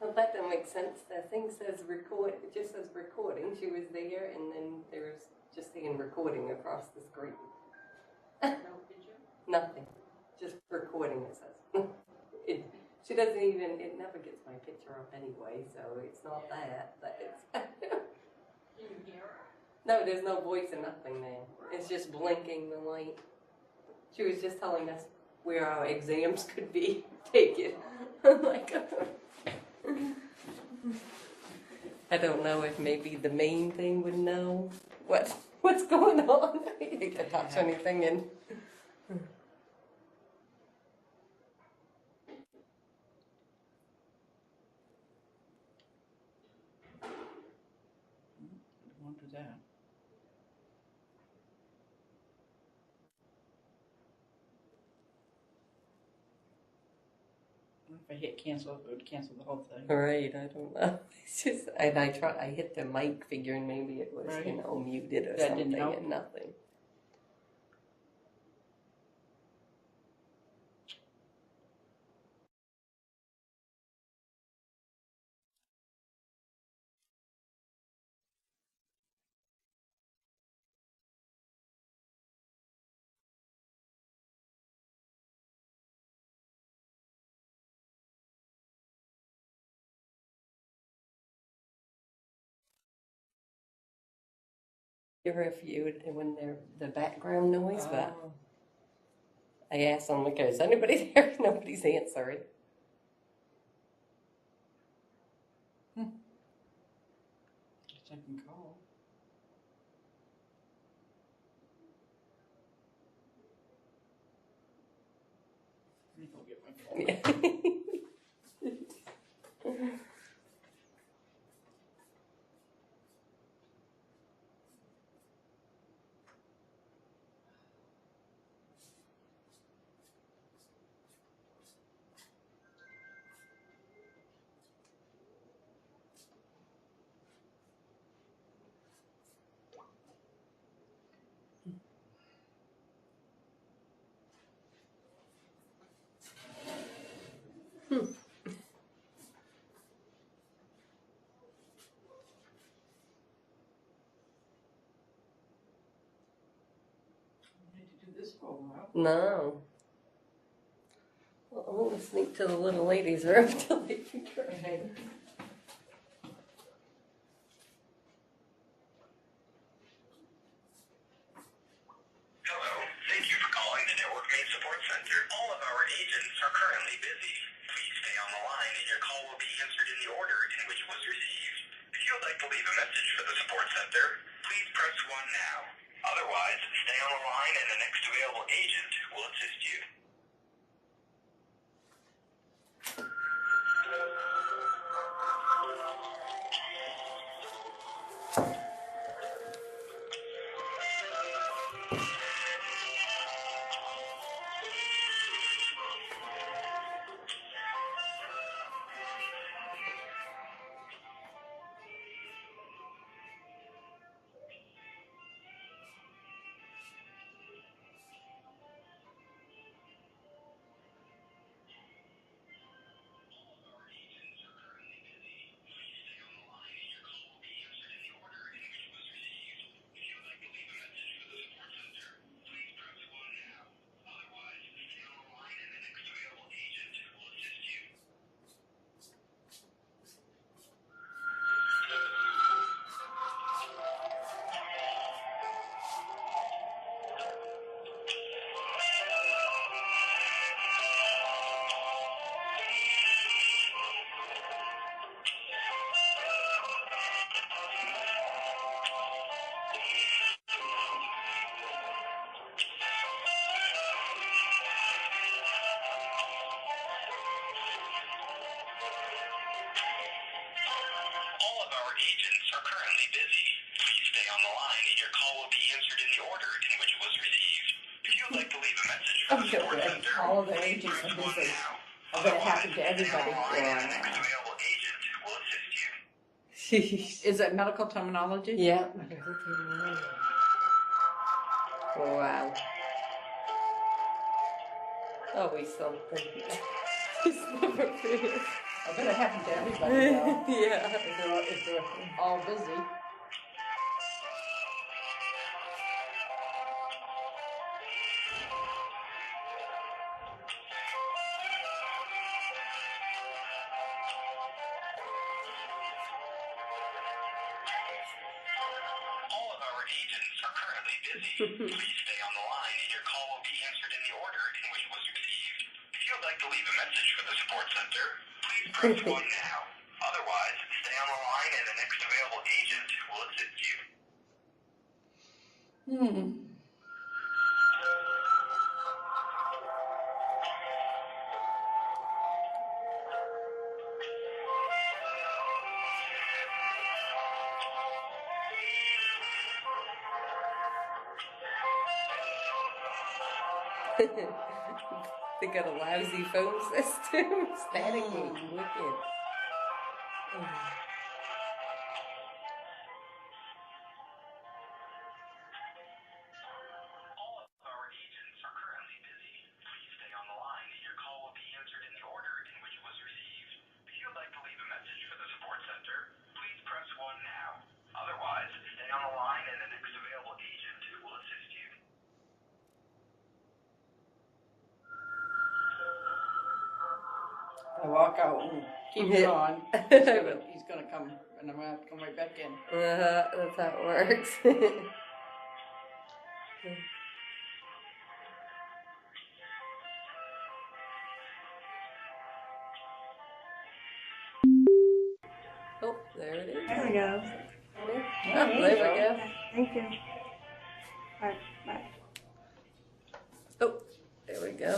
Well, that don't make sense. The thing says record, it just says recording. She was there, and then there's just saying recording across the screen. No picture? Nothing. Just recording, it says. She doesn't even, it never gets my picture up anyway, so it's not that. But it's Can you hear her? no, there's no voice or nothing there. It's just blinking the light. She was just telling us where our exams could be taken. Like, I don't know if maybe the main thing would know what's going on. You can touch anything in. Won't do that. If I hit cancel, it would cancel the whole thing. Right, I don't know. It's just, and I hit the mic figuring maybe it was, Right. muted or That something, didn't help? and nothing. Hear if you when they're the background noise, but Oh. I asked them, like, is anybody there? Nobody's answering. Guess I can call. Let me go get my phone. Yeah. I had to do this for a while. No. Well, I'm going to sneak to the little ladies' room till they can try. Hello. Thank you for calling the Network Main Support Center. All of our agents are currently busy. Please stay on the line and your call will be answered in the order in which it was received. If you would like to leave a message for the support center, please press 1 now. Otherwise, stay on the line and the next available agent will assist you. All of our agents are currently busy. Please stay on the line and your call will be answered in the order in which it was received. If you would like to leave a message for the support center, All of the please agents press are 1 busy. now. I bet it happened to Stay on everybody. the line and the next available agent will assist you. Is that medical terminology? Yeah. Wow. Always something. He's never finished. I bet it happened to everybody though. Yeah. If they're all busy. All of our agents are currently busy. Please stay on the line and your call will be answered in the order in which it was received. If you would like to leave a message for the support center, please press 1 now. Otherwise, stay on the line and the next available agent will assist you. They got a lousy phone system. Staticky. Wicked. All of our agents are currently busy. Please stay on the line and your call will be answered in the order in which it was received. If you would like to leave a message for the support center, please press 1 now. Otherwise, stay on the line and the next available agent will assist you. I walk out and keep it Yeah. on. He's gonna come, and I'm gonna have to come right back in. That's how it works. There we go. Oh, there we go. Thank you. All right, bye. Oh, there we go.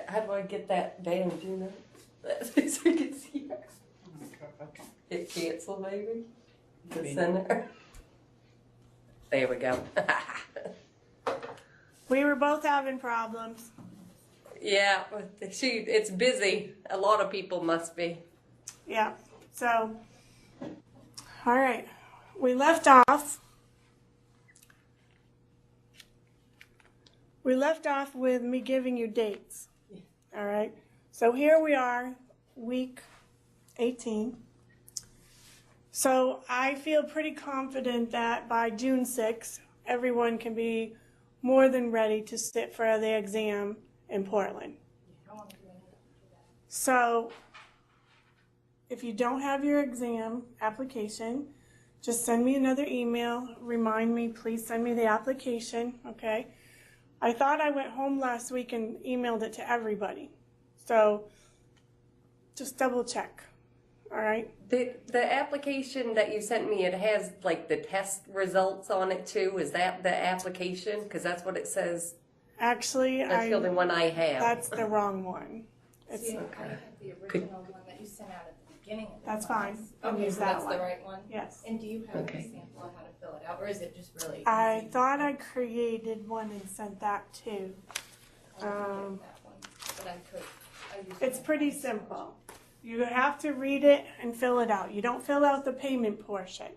How do I get that down, do you know? So you can see it. Hit cancel maybe? The center. There we go. We were both having problems. Yeah, it's busy. A lot of people must be. Yeah. So, all right. We left off with me giving you dates. All right. So here we are, week 18. So I feel pretty confident that by June 6th, everyone can be more than ready to sit for the exam in Portland. So if you don't have your exam application, just send me another email. Remind me, please send me the application, okay? I thought I went home last week and emailed it to everybody. So just double check, all right? The application that you sent me, it has like the test results on it too. Is that the application? Because that's what it says. Actually, That's the only one I have. that's the wrong one. It's, See, I have the original one that you sent out at the beginning of the That's class. fine. I'll Okay, use so that that's one. the right one? yes. And do you have Okay. a sample of how to fill it out, or is it just really I easy? thought I created one and sent that too. I can get that one, but I use It's my pretty phone. simple. You have to read it and fill it out. You don't fill out the payment portion,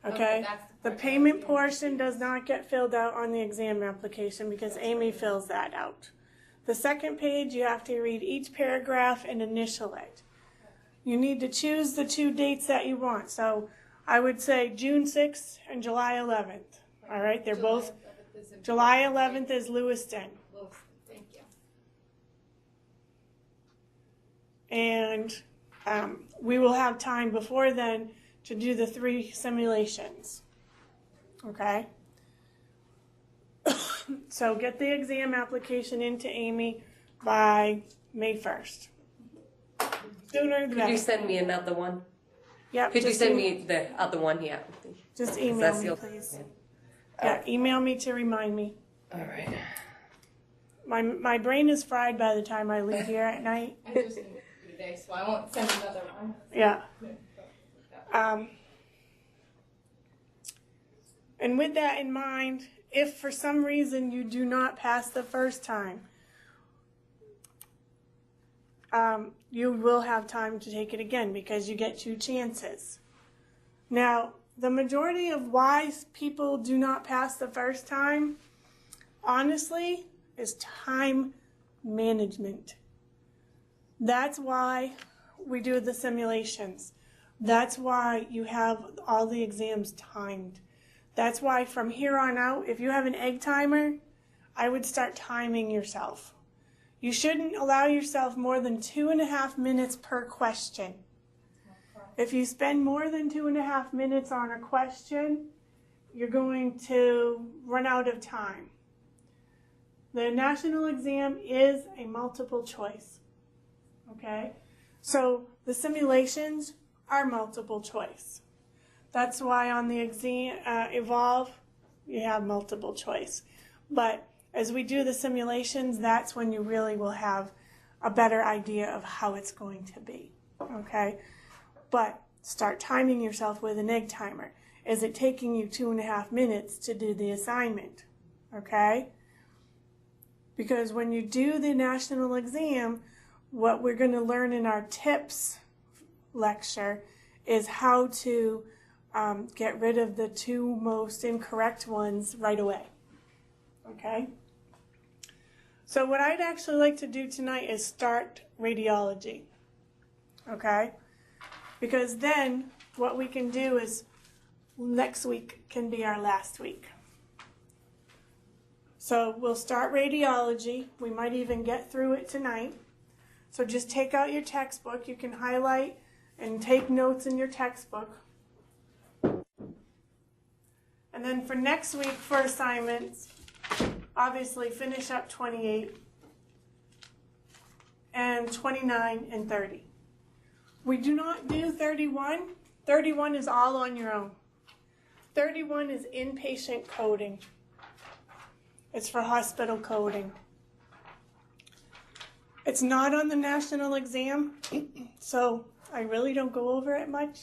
okay? that's The part payment that I portion does not get filled out on the exam application because Amy fills that out. The second page, you have to read each paragraph and initial it. You need to choose the two dates that you want. So I would say June 6th and July 11th. All right, they're both, 11th is in July Portland. 11th is Lewiston. Well, thank you. And we will have time before then to do the 3 simulations. Okay? So get the exam application into Amy by May 1st. Sooner the Could you better. send me another one? Yep, Could you just send em- me the other one? Yeah. Just email That's me, the- please. Yeah, email me to remind me. All right. My brain is fried by the time I leave here at night. I just didn't do today, so I won't send another one. Yeah. And with that in mind, if for some reason you do not pass the first time, you will have time to take it again because you get 2 chances. Now, the majority of why people do not pass the first time, honestly, is time management. That's why we do the simulations. That's why you have all the exams timed. That's why from here on out, if you have an egg timer, I would start timing yourself. You shouldn't allow yourself more than 2.5 minutes per question. If you spend more than 2.5 minutes on a question, you're going to run out of time. The national exam is a multiple choice. Okay? So the simulations are multiple choice. That's why on the exam, Evolve, you have multiple choice. But as we do the simulations, that's when you really will have a better idea of how it's going to be. Okay? But start timing yourself with an egg timer. Is it taking you 2.5 minutes to do the assignment? Okay? Because when you do the national exam, what we're going to learn in our tips lecture is how to get rid of the 2 most incorrect ones right away. Okay? So what I'd actually like to do tonight is start radiology. Okay? Because then what we can do is next week can be our last week. So we'll start radiology. We might even get through it tonight. So just take out your textbook. You can highlight and take notes in your textbook. And then for next week for assignments, obviously finish up 28 and 29 and 30. We do not do 31 31 is all on your own. 31 is inpatient coding. It's for hospital coding. It's not on the national exam, so I really don't go over it much.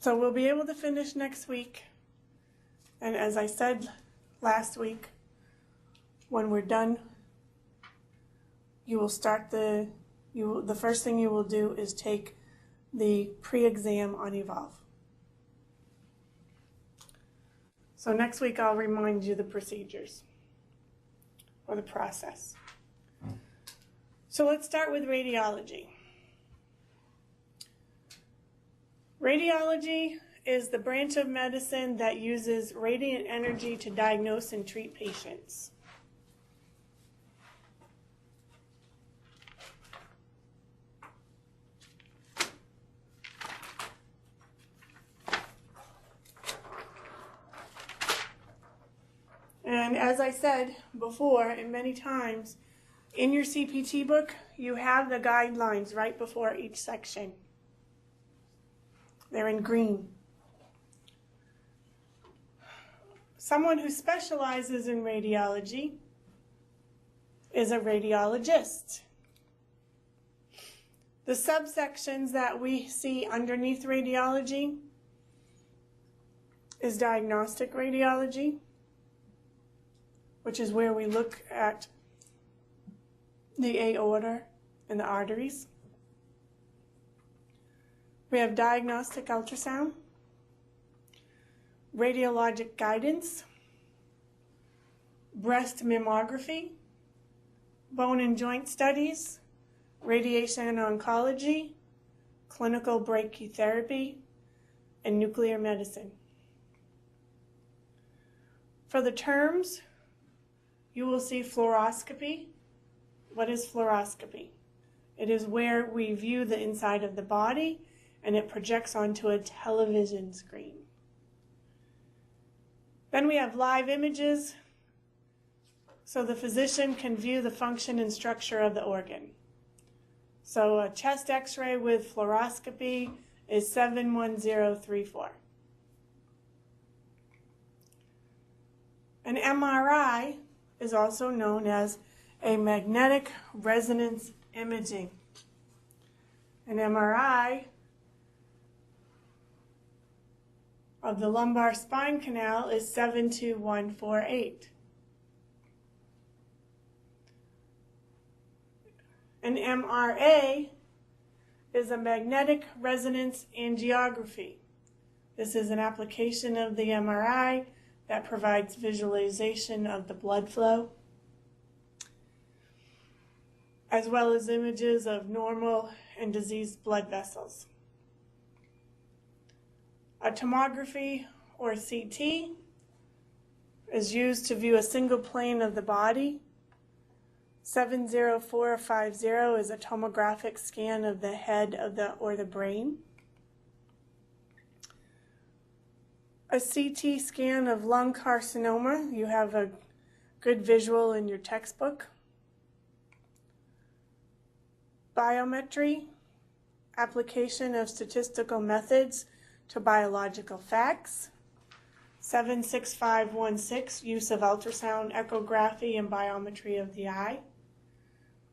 So we'll be able to finish next week. And as I said last week, when we're done, you will start the first thing you will do is take the pre-exam on Evolve. So next week I'll remind you the procedures or the process. So let's start with radiology. Radiology is the branch of medicine that uses radiant energy to diagnose and treat patients. And as I said before, and many times, in your CPT book, you have the guidelines right before each section. They're in green. Someone who specializes in radiology is a radiologist. The subsections that we see underneath radiology is diagnostic radiology, which is where we look at the aorta and the arteries. We have diagnostic ultrasound, radiologic guidance, breast mammography, bone and joint studies, radiation oncology, clinical brachytherapy, and nuclear medicine. For the terms, you will see fluoroscopy. What is fluoroscopy? It is where we view the inside of the body and it projects onto a television screen. Then we have live images, so the physician can view the function and structure of the organ. So a chest x-ray with fluoroscopy is 71034. An MRI is also known as a magnetic resonance imaging. An MRI of the lumbar spine canal is 72148. An MRA is a magnetic resonance angiography. This is an application of the MRI that provides visualization of the blood flow, as well as images of normal and diseased blood vessels. A tomography, or CT, is used to view a single plane of the body. 70450 is a tomographic scan of the head or the brain. A CT scan of lung carcinoma, you have a good visual in your textbook. Biometry, application of statistical methods to biological facts. 76516, use of ultrasound, echography, and biometry of the eye.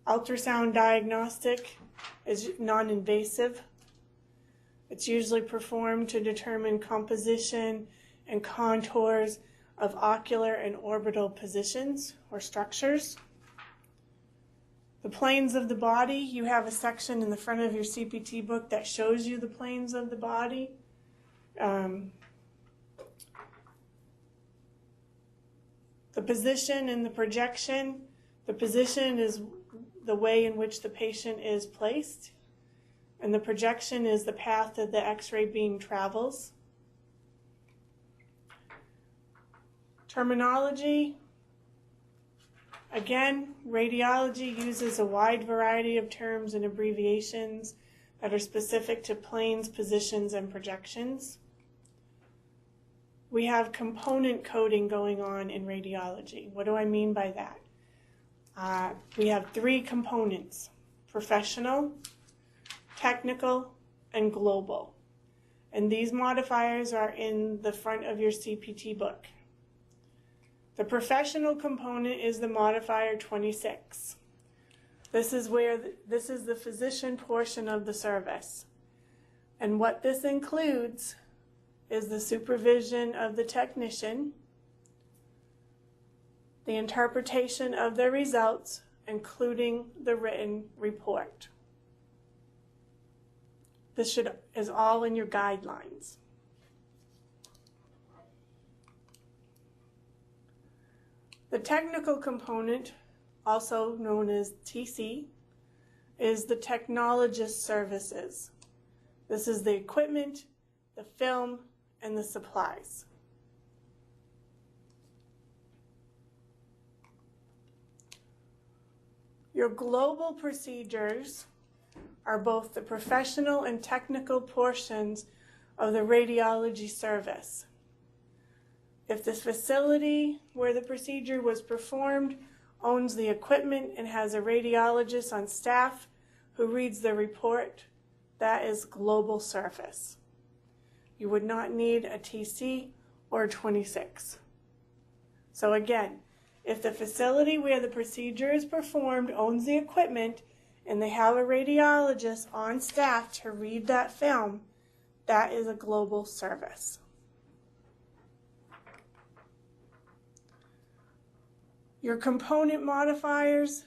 Ultrasound diagnostic is non-invasive. It's usually performed to determine composition and contours of ocular and orbital positions or structures. The planes of the body, you have a section in the front of your CPT book that shows you the planes of the body. The position and the projection. The position is the way in which the patient is placed, and the projection is the path that the X-ray beam travels. Terminology Again, radiology uses a wide variety of terms and abbreviations that are specific to planes, positions, and projections. We have component coding going on in radiology. What do I mean by that? We have 3 components: professional, technical, and global. And these modifiers are in the front of your CPT book. The professional component is the modifier 26. This is the physician portion of the service. And what this includes is the supervision of the technician, the interpretation of the results, including the written report. This is all in your guidelines. The technical component, also known as TC, is the technologist services. This is the equipment, the film, and the supplies. Your global procedures are both the professional and technical portions of the radiology service. If the facility where the procedure was performed owns the equipment and has a radiologist on staff who reads the report, that is global service. You would not need a TC or a 26. So again, if the facility where the procedure is performed owns the equipment and they have a radiologist on staff to read that film, that is a global service. Your component modifiers,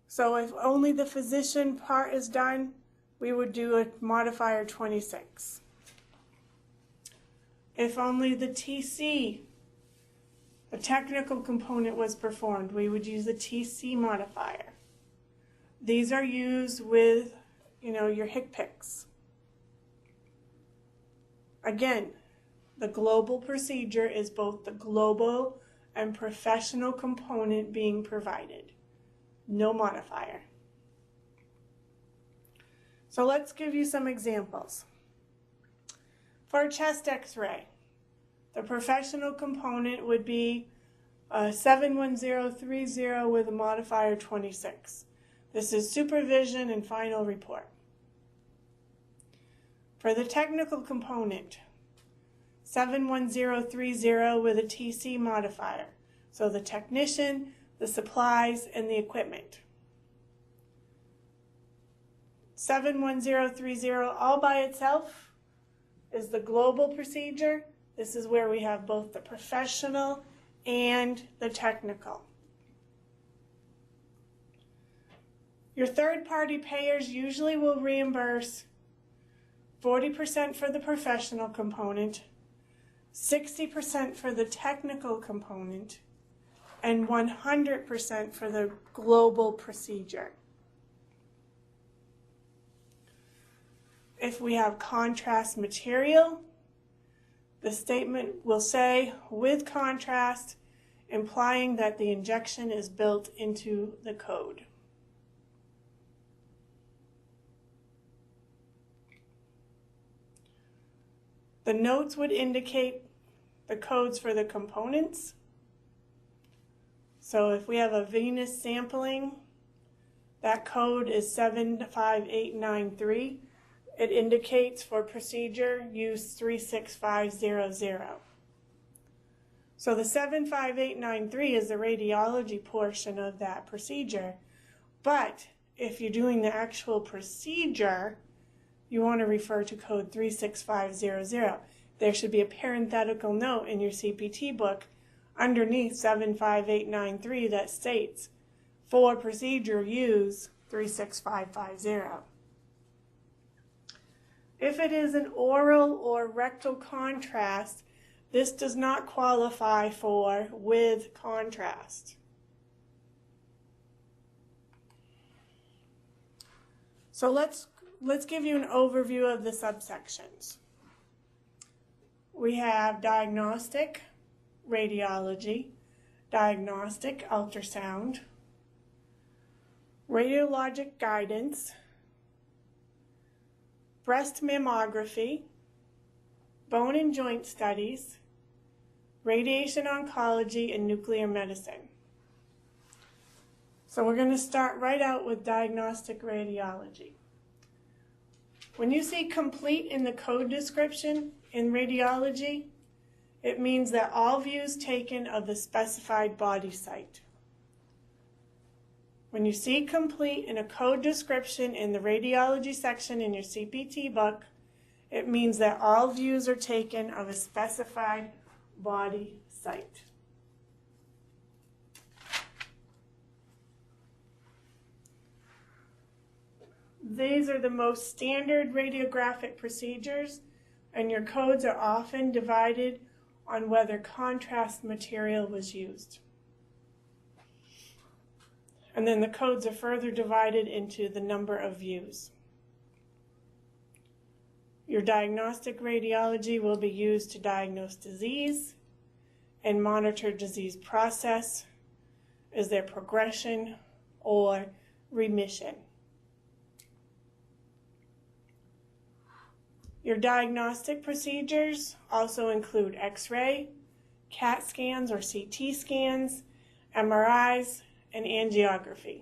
so if only the physician part is done, we would do a modifier 26. If only the TC, the technical component, was performed, we would use the TC modifier. These are used with, your HCPCS. Again, the global procedure is both the global and professional component being provided. No modifier. So let's give you some examples. For a chest x-ray, the professional component would be 71030 with a modifier 26. This is supervision and final report. For the technical component, 71030 with a TC modifier. So the technician, the supplies, and the equipment. 71030 all by itself is the global procedure. This is where we have both the professional and the technical. Your third-party payers usually will reimburse 40% for the professional component, 60% for the technical component, and 100% for the global procedure. If we have contrast material, the statement will say with contrast, implying that the injection is built into the code. The notes would indicate the codes for the components. So if we have a venous sampling, that code is 75893. It indicates for procedure use 36500. So the 75893 is the radiology portion of that procedure. But if you're doing the actual procedure, you want to refer to code 36500. There should be a parenthetical note in your CPT book underneath 75893 that states, for procedure use 36550. If it is an oral or rectal contrast, this does not qualify for with contrast. So let's give you an overview of the subsections. We have diagnostic radiology, diagnostic ultrasound, radiologic guidance, breast mammography, bone and joint studies, radiation oncology, and nuclear medicine. So we're going to start right out with diagnostic radiology. When you see complete in the code description in radiology, it means that all views taken of the specified body site. When you see complete in a code description in the radiology section in your CPT book, it means that all views are taken of a specified body site. These are the most standard radiographic procedures, and your codes are often divided on whether contrast material was used. And then the codes are further divided into the number of views. Your diagnostic radiology will be used to diagnose disease and monitor disease process, is there progression or remission. Your diagnostic procedures also include X-ray, CAT scans or CT scans, MRIs, and angiography.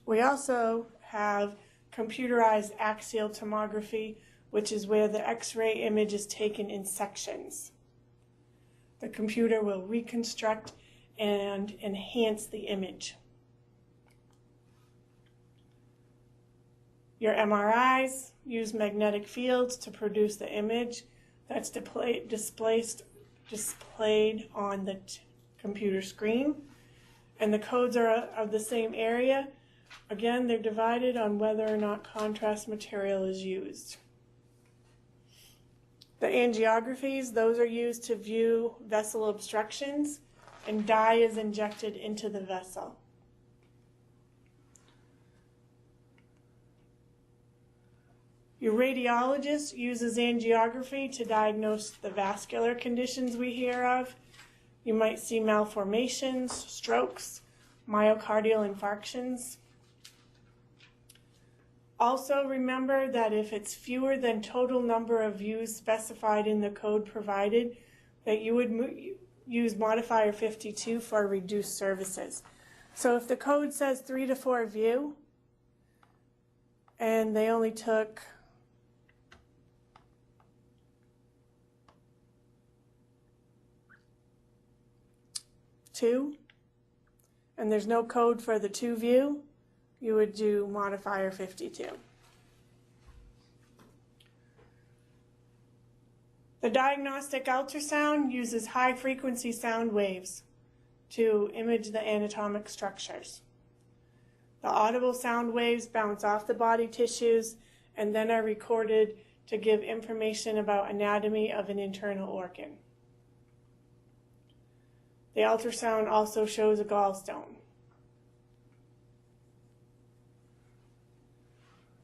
We also have computerized axial tomography, which is where the X-ray image is taken in sections. The computer will reconstruct and enhance the image. Your MRIs use magnetic fields to produce the image that's displayed on the computer screen. And the codes are of the same area. Again, they're divided on whether or not contrast material is used. The angiographies, those are used to view vessel obstructions, and dye is injected into the vessel. Your radiologist uses angiography to diagnose the vascular conditions we hear of. You might see malformations, strokes, myocardial infarctions. Also remember that if it's fewer than total number of views specified in the code provided, that you would use modifier 52 for reduced services. So if the code says 3 to 4 view, and they only took two, and there's no code for the 2 view, you would do modifier 52. The diagnostic ultrasound uses high frequency sound waves to image the anatomic structures. The audible sound waves bounce off the body tissues and then are recorded to give information about anatomy of an internal organ. The ultrasound also shows a gallstone.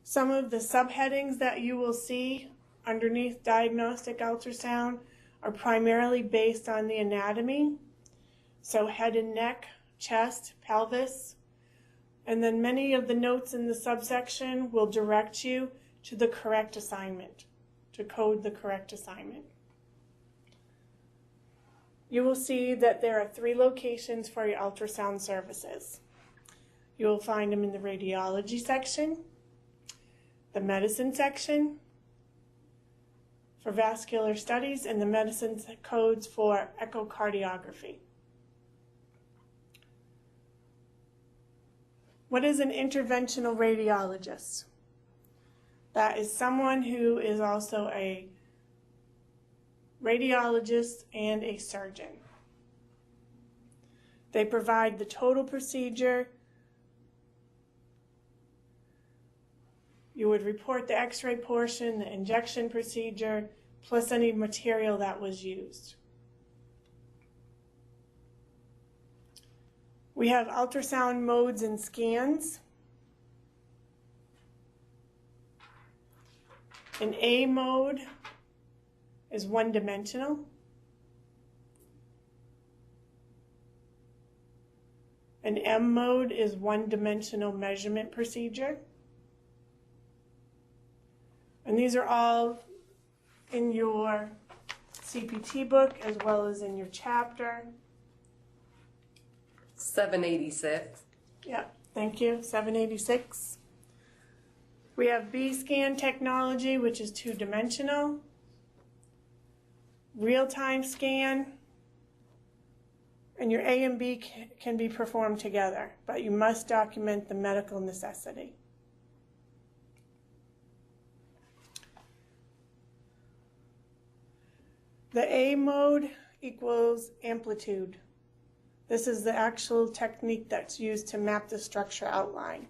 Some of the subheadings that you will see underneath diagnostic ultrasound are primarily based on the anatomy, so head and neck, chest, pelvis, and then many of the notes in the subsection will direct you to the correct assignment, to code the correct assignment. You will see that there are 3 locations for your ultrasound services. You will find them in the radiology section, the medicine section for vascular studies, and the medicine codes for echocardiography. What is an interventional radiologist? That is someone who is also a radiologist and a surgeon. They provide the total procedure. You would report the X-ray portion, the injection procedure, plus any material that was used. We have ultrasound modes and scans. An A mode is one-dimensional. An M mode is one-dimensional measurement procedure. And these are all in your CPT book as well as in your chapter. 786. Yep, thank you, 786. We have B-scan technology, which is two-dimensional. Real-time scan. And your A and B can be performed together, but you must document the medical necessity. The A mode equals amplitude. This is the actual technique that's used to map the structure outline.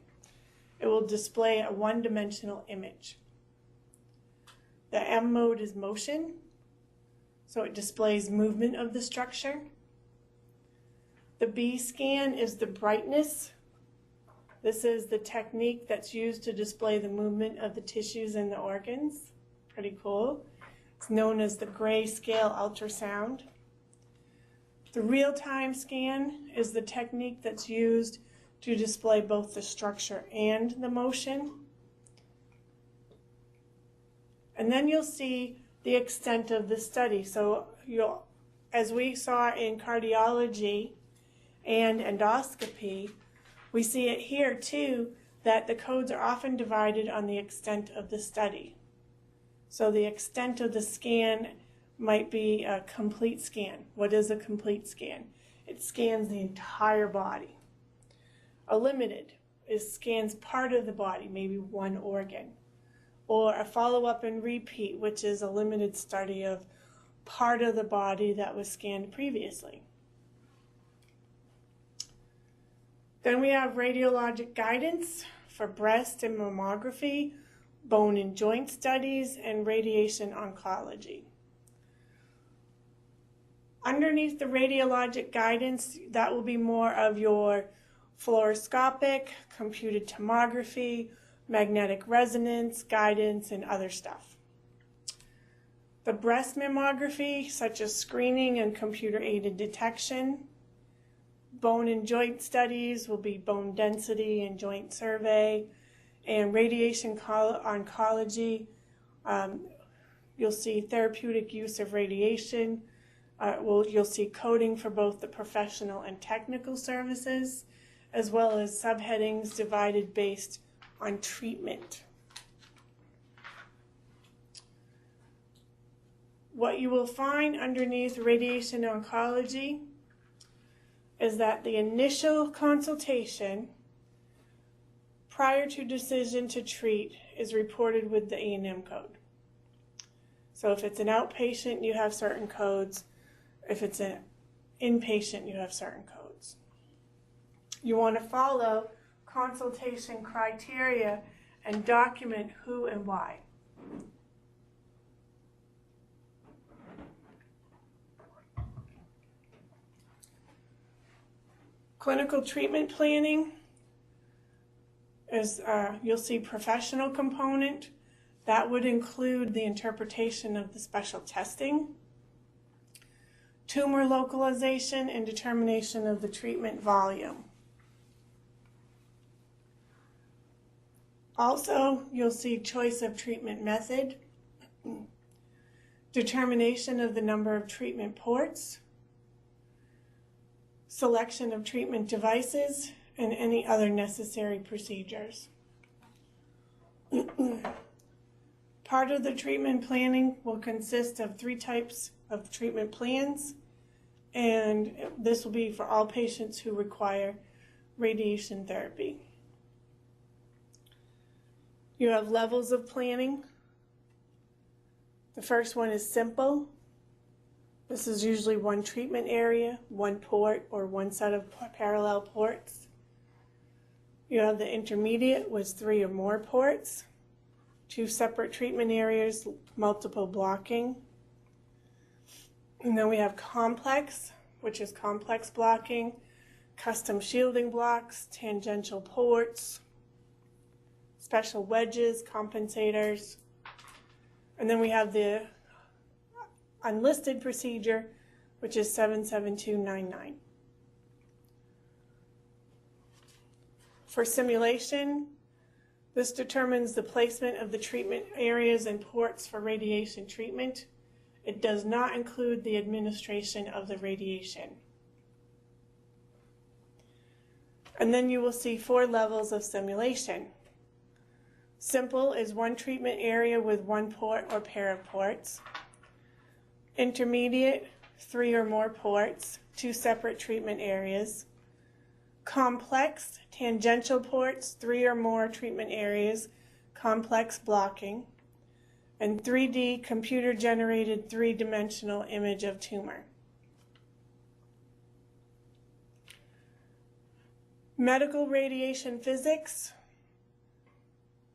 It will display a one-dimensional image. The M mode is motion, so it displays movement of the structure. The B scan is the brightness. This is the technique that's used to display the movement of the tissues and the organs. Pretty cool. It's known as the grayscale ultrasound. The real-time scan is the technique that's used to display both the structure and the motion. And then you'll see the extent of the study. So as we saw in cardiology and endoscopy, we see it here too, that the codes are often divided on the extent of the study. So the extent of the scan might be a complete scan. What is a complete scan? It scans the entire body. A limited scans part of the body, maybe one organ. Or a follow-up and repeat, which is a limited study of part of the body that was scanned previously. Then we have radiologic guidance for breast and mammography, bone and joint studies, and radiation oncology. Underneath the radiologic guidance, that will be more of your fluoroscopic, computed tomography, magnetic resonance, guidance, and other stuff. The breast mammography, such as screening and computer-aided detection. Bone and joint studies will be bone density and joint survey. And radiation oncology, you'll see therapeutic use of radiation. You'll see coding for both the professional and technical services, as well as subheadings divided based on treatment. What you will find underneath radiation oncology is that the initial consultation prior to decision to treat is reported with the E&M code. So if it's an outpatient, you have certain codes. If it's an inpatient, you have certain codes. You want to follow consultation criteria and document who and why. Clinical treatment planning is, you'll see professional component. That would include the interpretation of the special testing, tumor localization, and determination of the treatment volume. Also, you'll see choice of treatment method, determination of the number of treatment ports, selection of treatment devices, and any other necessary procedures. Part of the treatment planning will consist of 3 types of treatment plans, and this will be for all patients who require radiation therapy. You have levels of planning. The first one is simple. This is usually one treatment area, one port, or one set of parallel ports. You have the intermediate with 3 or more ports, 2 separate treatment areas, multiple blocking. And then we have complex, which is complex blocking, custom shielding blocks, tangential ports, special wedges, compensators. And then we have the unlisted procedure, which is 77299. For simulation, this determines the placement of the treatment areas and ports for radiation treatment. It does not include the administration of the radiation. And then you will see 4 levels of simulation. Simple is one treatment area with one port or pair of ports. Intermediate, 3 or more ports, 2 separate treatment areas. Complex, tangential ports, 3 or more treatment areas, complex blocking. And 3D, computer-generated 3-dimensional image of tumor. Medical radiation physics.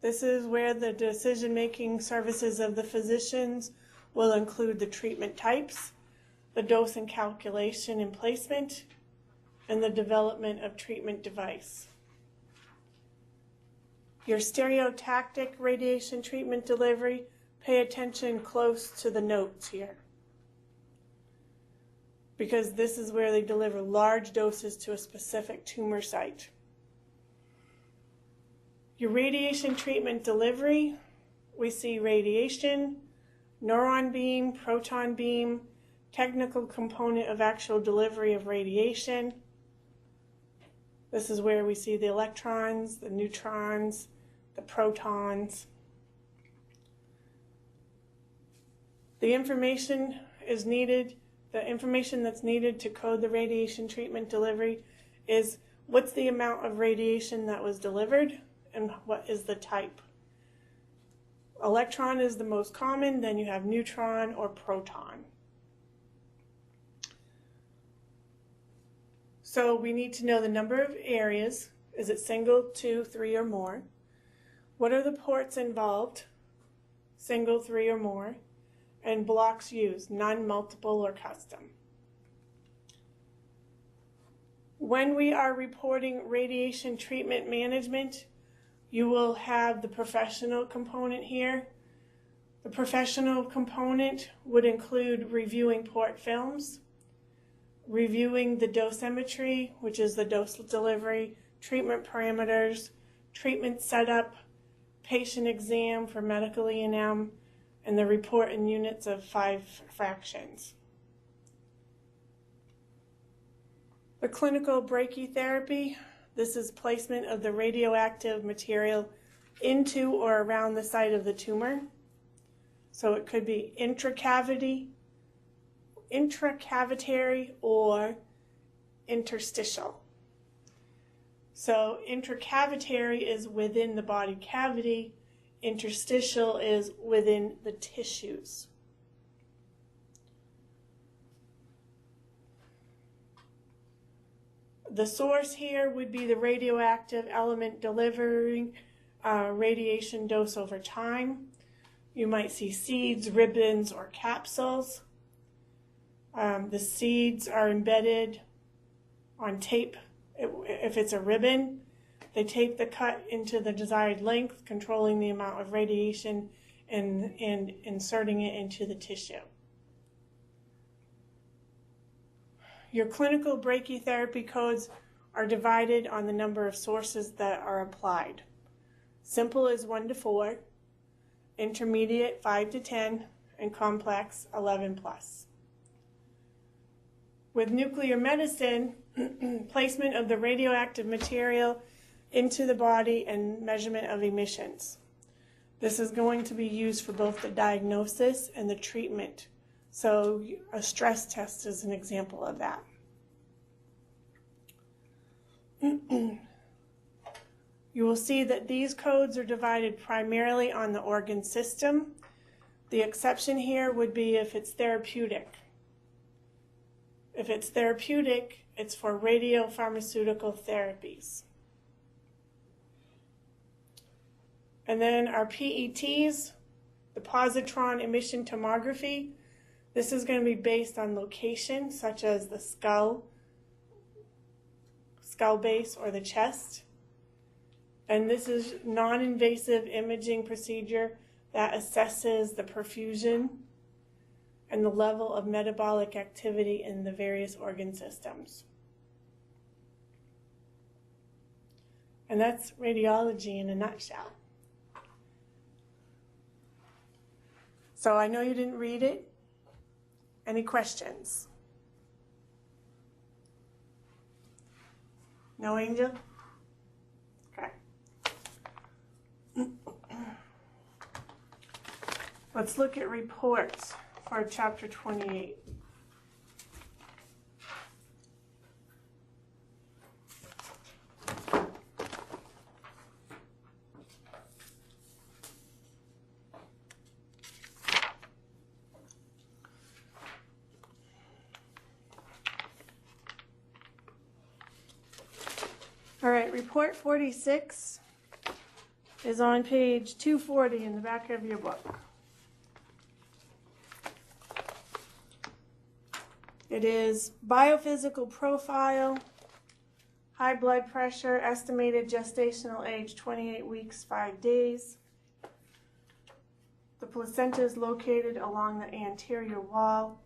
This is where the decision-making services of the physicians will include the treatment types, the dose and calculation and placement, and the development of treatment device. Your stereotactic radiation treatment delivery, pay attention close to the notes here, because this is where they deliver large doses to a specific tumor site. Your radiation treatment delivery, we see radiation, neuron beam, proton beam, technical component of actual delivery of radiation. This is where we see the electrons, the neutrons, the protons. The information is needed. The information that's needed to code the radiation treatment delivery is what's the amount of radiation that was delivered and what is the type. Electron is the most common, then you have neutron or proton. So we need to know the number of areas. Is it single, 2, 3, or more? What are the ports involved? Single, 3, or more. And blocks used, none, multiple, or custom. When we are reporting radiation treatment management, you will have the professional component here. The professional component would include reviewing port films, reviewing the dosimetry, which is the dose delivery, treatment parameters, treatment setup, patient exam for medical E&M, and the report in units of 5 fractions. The clinical brachytherapy, this is placement of the radioactive material into or around the site of the tumor. So it could be intracavitary or interstitial. So intracavitary is within the body cavity, interstitial is within the tissues. The source here would be the radioactive element delivering radiation dose over time. You might see seeds, ribbons, or capsules. The seeds are embedded on tape. If it's a ribbon, they tape the cut into the desired length, controlling the amount of radiation and inserting it into the tissue. Your clinical brachytherapy codes are divided on the number of sources that are applied. Simple is 1 to 4, intermediate 5 to 10, and complex 11 plus. With nuclear medicine, placement of the radioactive material into the body and measurement of emissions. This is going to be used for both the diagnosis and the treatment. So a stress test is an example of that. You will see that these codes are divided primarily on the organ system. The exception here would be if it's therapeutic. If it's therapeutic, it's for radiopharmaceutical therapies. And then our PETs, the positron emission tomography, this is going to be based on location, such as the skull base, or the chest. And this is non-invasive imaging procedure that assesses the perfusion and the level of metabolic activity in the various organ systems. And that's radiology in a nutshell. So I know you didn't read it. Any questions? No, Angel? Okay. Let's look at reports for chapter 28. All right, report 46 is on page 240 in the back of your book. It is biophysical profile, high blood pressure, estimated gestational age 28 weeks, 5 days. The placenta is located along the anterior wall.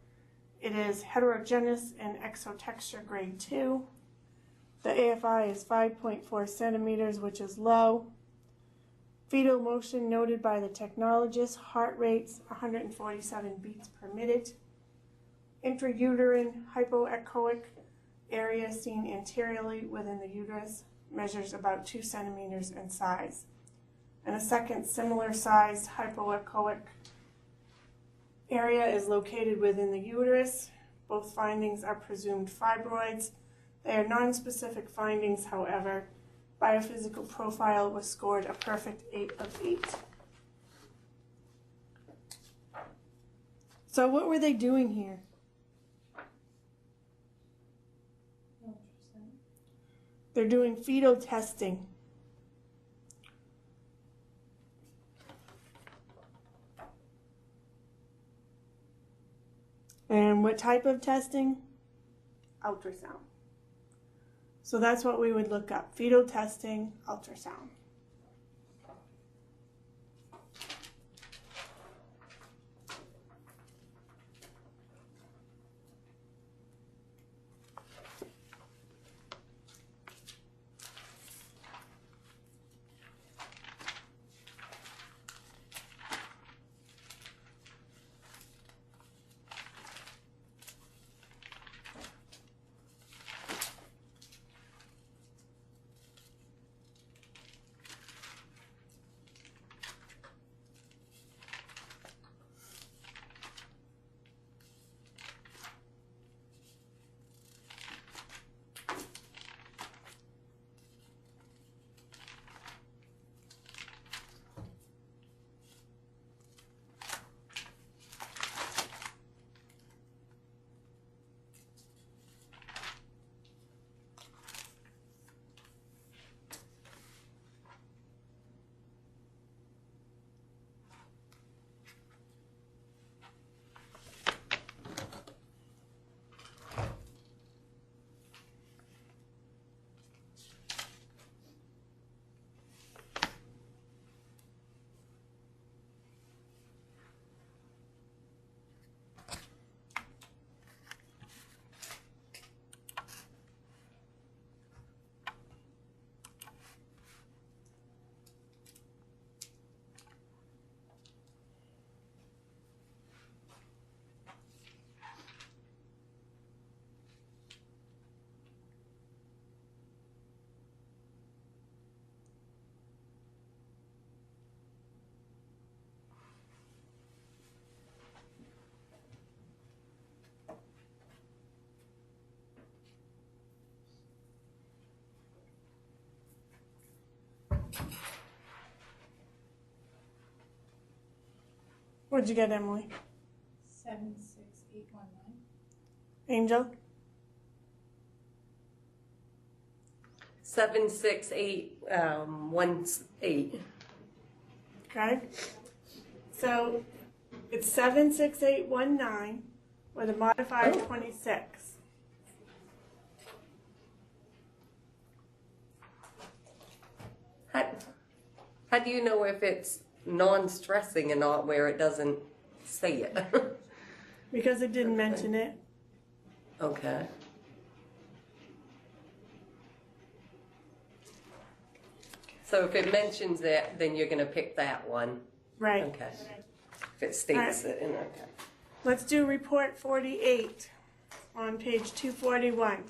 It is heterogeneous in exotexture grade 2. The AFI is 5.4 centimeters, which is low. Fetal motion noted by the technologist, heart rates 147 beats per minute. Intrauterine hypoechoic area seen anteriorly within the uterus measures about 2 centimeters in size. And a second similar sized hypoechoic area is located within the uterus. Both findings are presumed fibroids. They are non-specific findings, however. Biophysical profile was scored a perfect 8 of 8. So what were they doing here? They're doing fetal testing. And what type of testing? Ultrasound. So that's what we would look up, fetal testing, ultrasound. What'd you get, Emily? 76819. Angel? 76818. Okay. So it's 76819 with a modified 26. How do you know if it's non-stressing and not where it doesn't say it? Because it didn't mention it. Okay. So if it mentions it, then you're gonna pick that one. Right. Okay. If it states it, and okay. Let's do report 48 on page 241.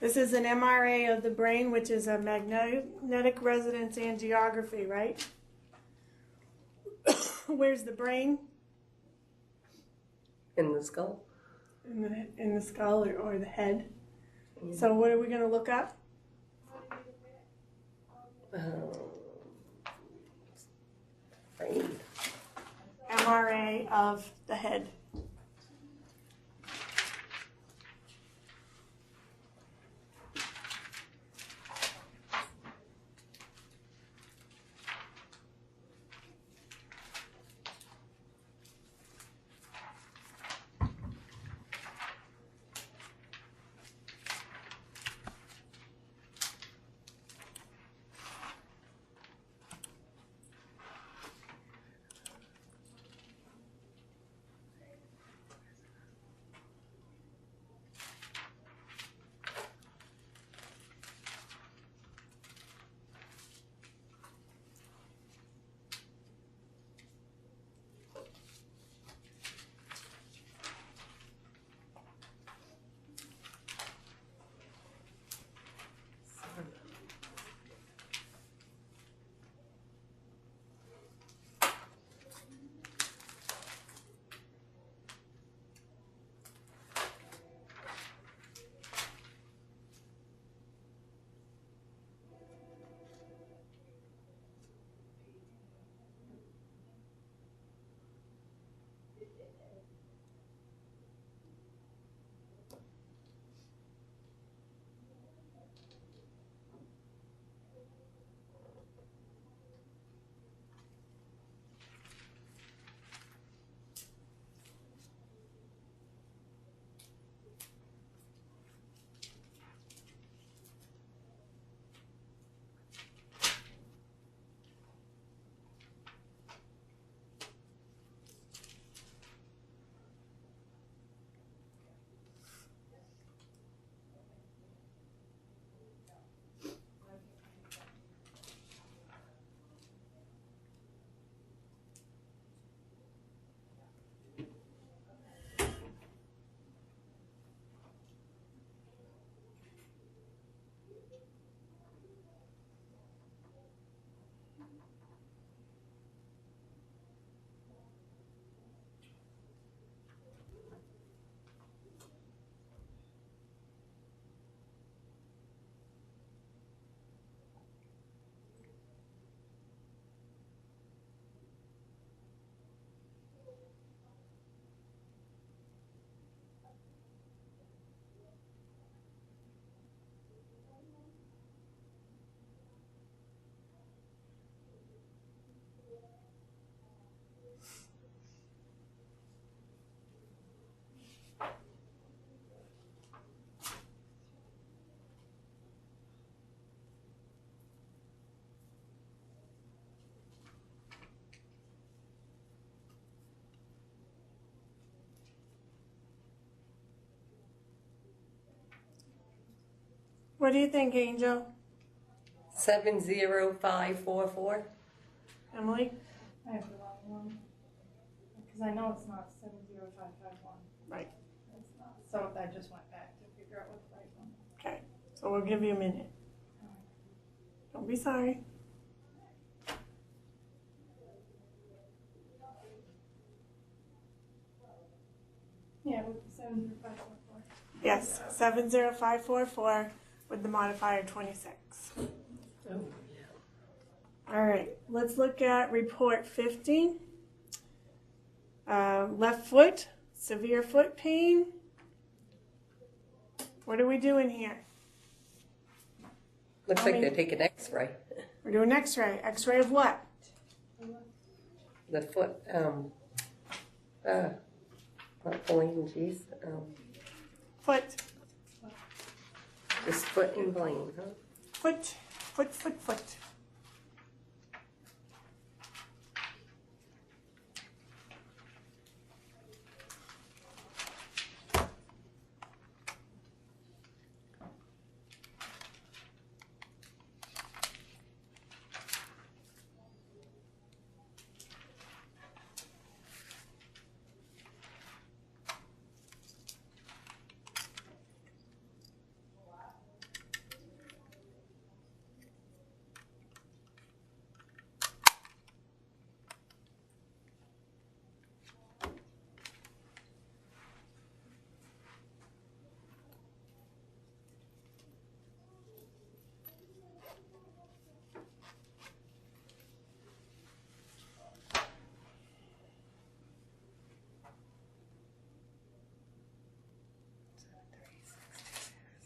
This is an MRA of the brain, which is a magnetic resonance angiography, right? Where's the brain? In the skull? In the skull or the head. So what are we going to look up? Brain. MRA of the head. What do you think, Angel? 70544. Emily? I have the wrong one. Because I know it's not 70551. Right. It's not. So I just went back to figure out what the right one. Okay. So we'll give you a minute. Don't be sorry. Yeah, with the 70544. Yes, 70544 with the modifier 26. Oh, yeah. All right, let's look at report 50. Left foot, severe foot pain. What are we doing here? Looks like they're taking x-ray. We're doing x-ray. X-ray of what? The foot, not phalanges, Foot. just foot and blame, huh? Foot. Foot, foot, foot.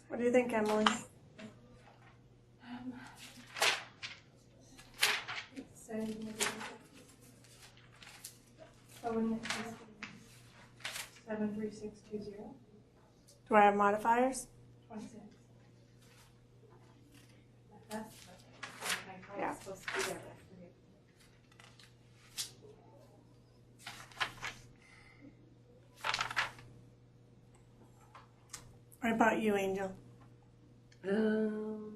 What do you think, Emily? It's saying maybe. So when it says 73620, Do I have modifiers? 26. That's okay. Yeah. It's supposed to be there, but I forget. What about you, Angel? Um,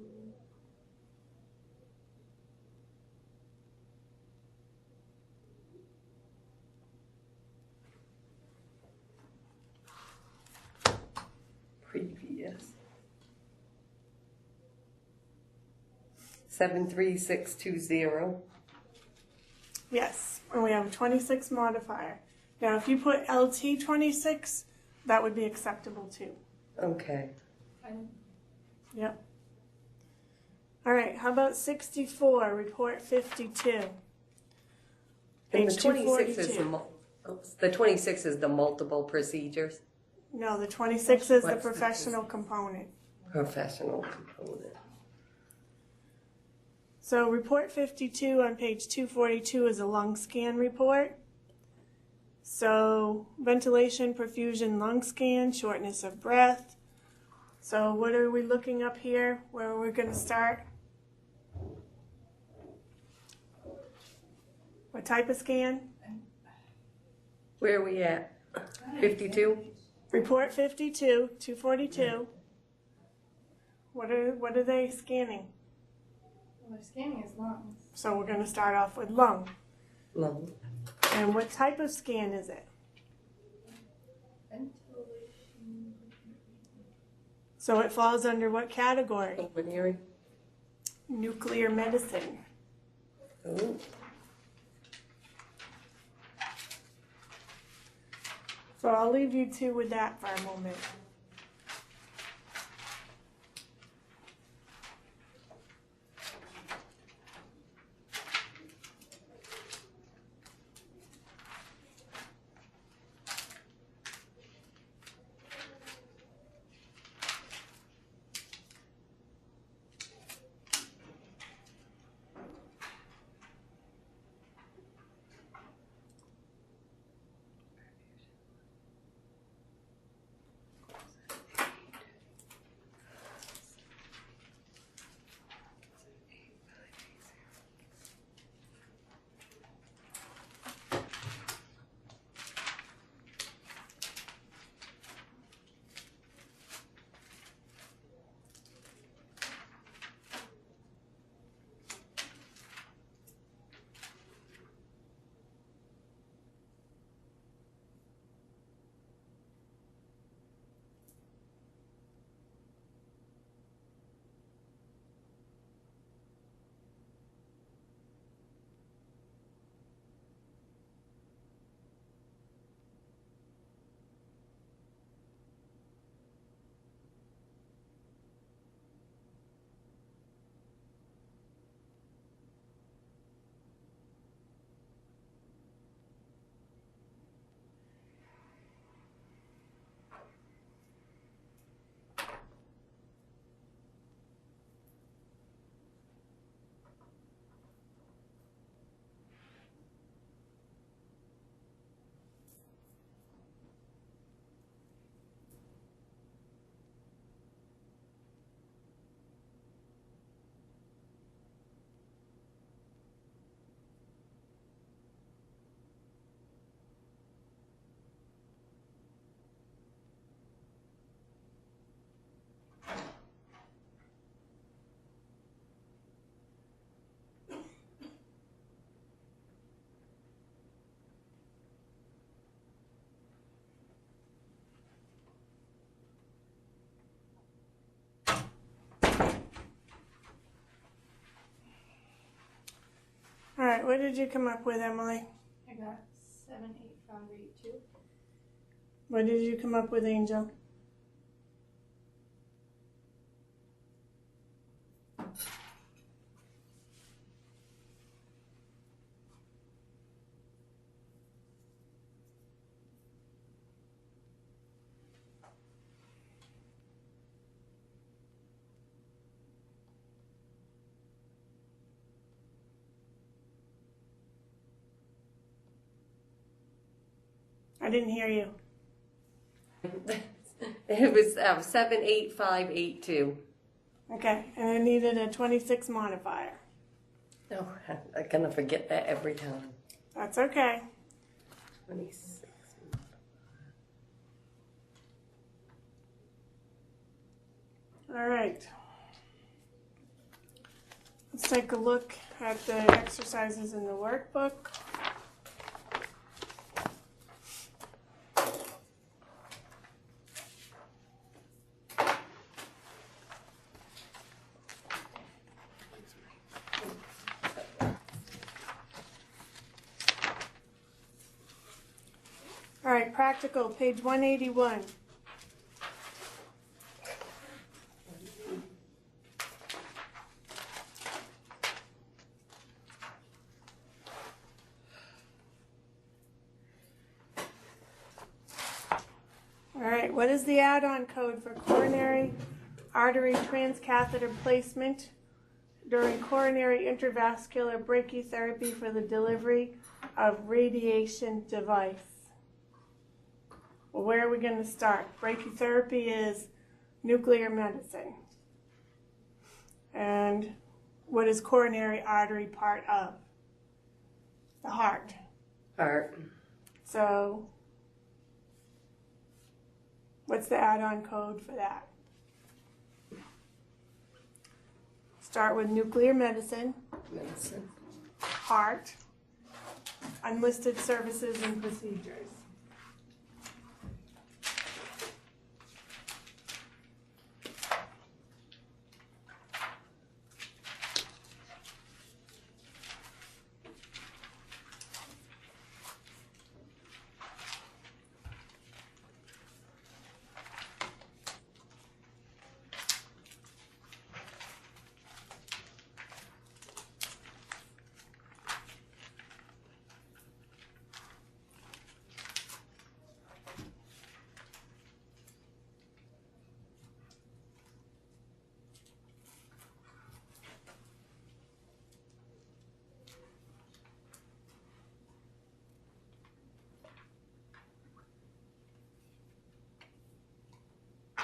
previous. 73620. Yes, and we have a 26 modifier. Now, if you put LT 26, that would be acceptable too. Okay. Yep. All right, how about 64, report 52? And Page the 26 is 242. the 26 is the multiple procedures, No, the 26 is the What's the- professional component. professional component. So report 52 on page 242 is a lung scan report. So ventilation, perfusion, lung scan, shortness of breath. So what are we looking up here? Where are we going to start? What type of scan? Where are we at? 52? Report 52, 242. What are they scanning? Well, they're scanning his lungs. So we're going to start off with lung. Lung. And what type of scan is it? Ventilation. So it falls under what category? Pulmonary. Nuclear medicine. Oh. So I'll leave you two with that for a moment. All right, what did you come up with, Emily? I got 78582. What did you come up with, Angel? I didn't hear you. It was 78582. Okay, and it needed a 26 modifier. No, I'm gonna forget that every time. That's okay. 26. All right. Let's take a look at the exercises in the workbook. All right, practical, page 181. All right, what is the add-on code for coronary artery transcatheter placement during coronary intravascular brachytherapy for the delivery of radiation device? Well, where are we going to start? Brachytherapy is nuclear medicine. And what is coronary artery part of? The heart. Heart. So, what's the add-on code for that? Start with nuclear medicine, Medicine. heart, unlisted services and procedures.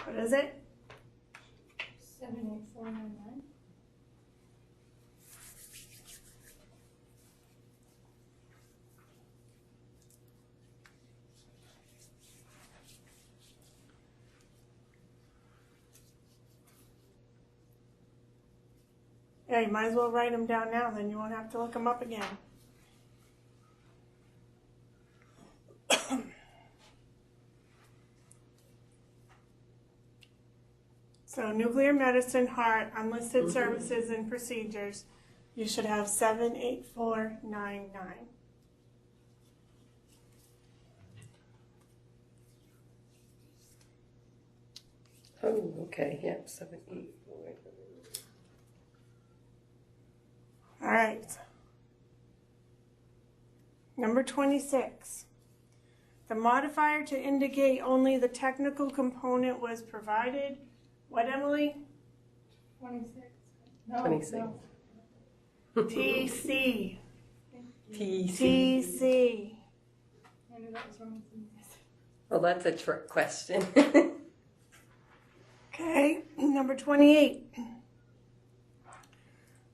What is it? 78499. Yeah, you might as well write them down now, then you won't have to look them up again. So nuclear medicine, heart, unlisted services and procedures, you should have 78499. Oh, okay. Yep. 784. All right. Number 26. The modifier to indicate only the technical component was provided. What, Emily? 26. No, 26. no. TC. TC. TC. I knew that was wrong. Well, that's a trick question. Okay, number 28.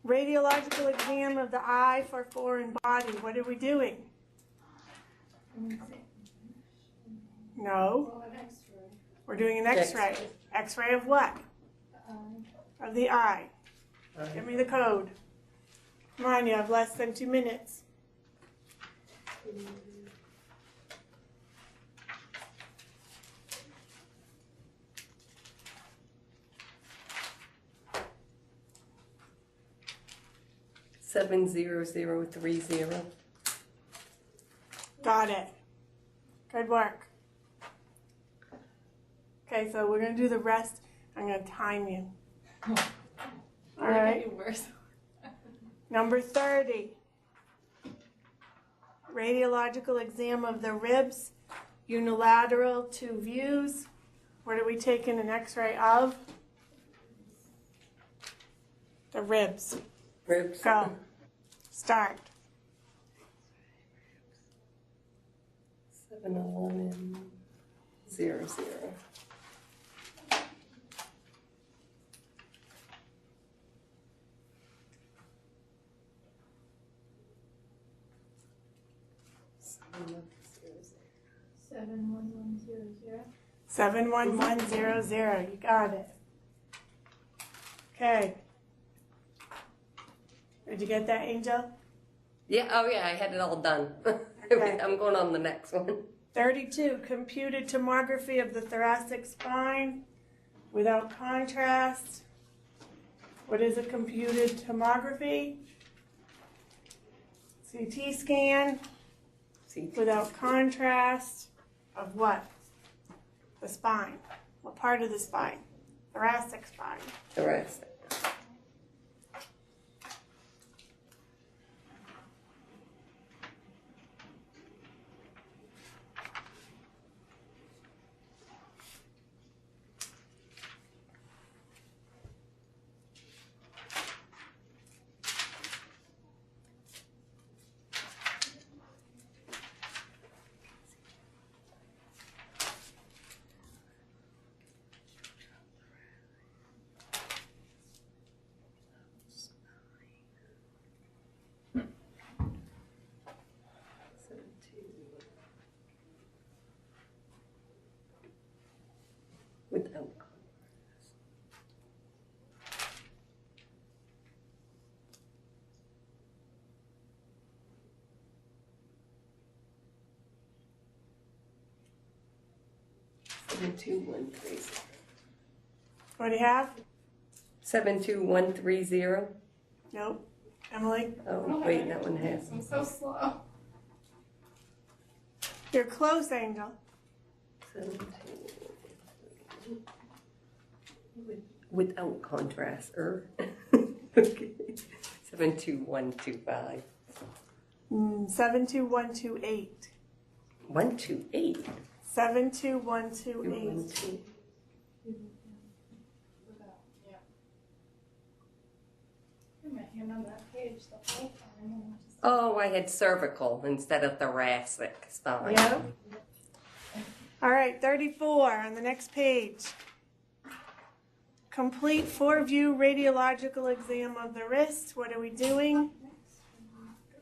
Radiological exam of the eye for foreign body. What are we doing? No, Well, an X-ray. we're doing an X-ray. X-ray of what? Of the eye. Give me the code. Come on, you have less than 2 minutes. Seven 70030. Got it. Good work. Okay, so we're going to do the rest. I'm going to time you. All right. Worse. Number 30. Radiological exam of the ribs, unilateral 2 views. What are we taking an x-ray of? The ribs. Ribs. Go. Start. 71100. Seven one one zero zero. 71100. You got it. Okay. Did you get that, Angel? Yeah, oh yeah, I had it all done. Okay. I'm going on the next one. 32, computed tomography of the thoracic spine without contrast. What is a computed tomography? CT scan See, without contrast of what? The spine. What part of the spine? Thoracic spine. the rest. Without 72130. What do you have? 72130. Nope. Emily? Oh, wait, that one has. I'm so slow. You're close, Angel. 72130. Without contrast. Okay. 72125. 72128. 128. 72128. 212. Without, yeah. I had my hand on that page the whole time. And I just- Oh, I had cervical instead of thoracic spine. Yeah. All right, 34 on the next page. Complete 4-view radiological exam of the wrist. What are we doing?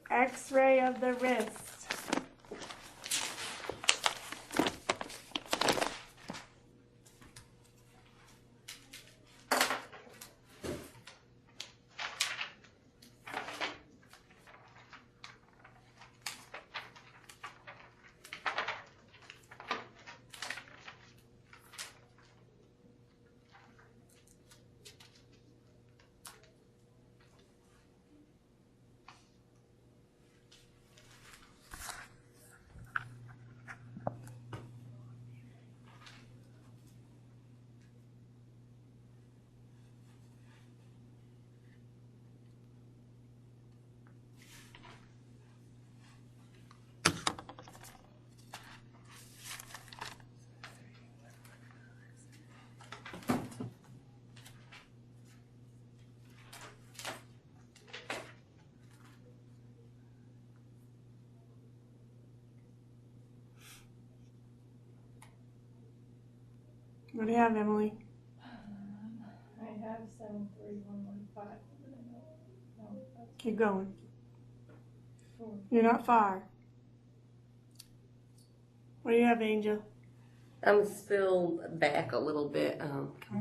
X-ray of the wrist. What do you have, Emily? I have 73115. No, that's Keep going. 4. You're not far. What do you have, Angel? I'm still back a little bit.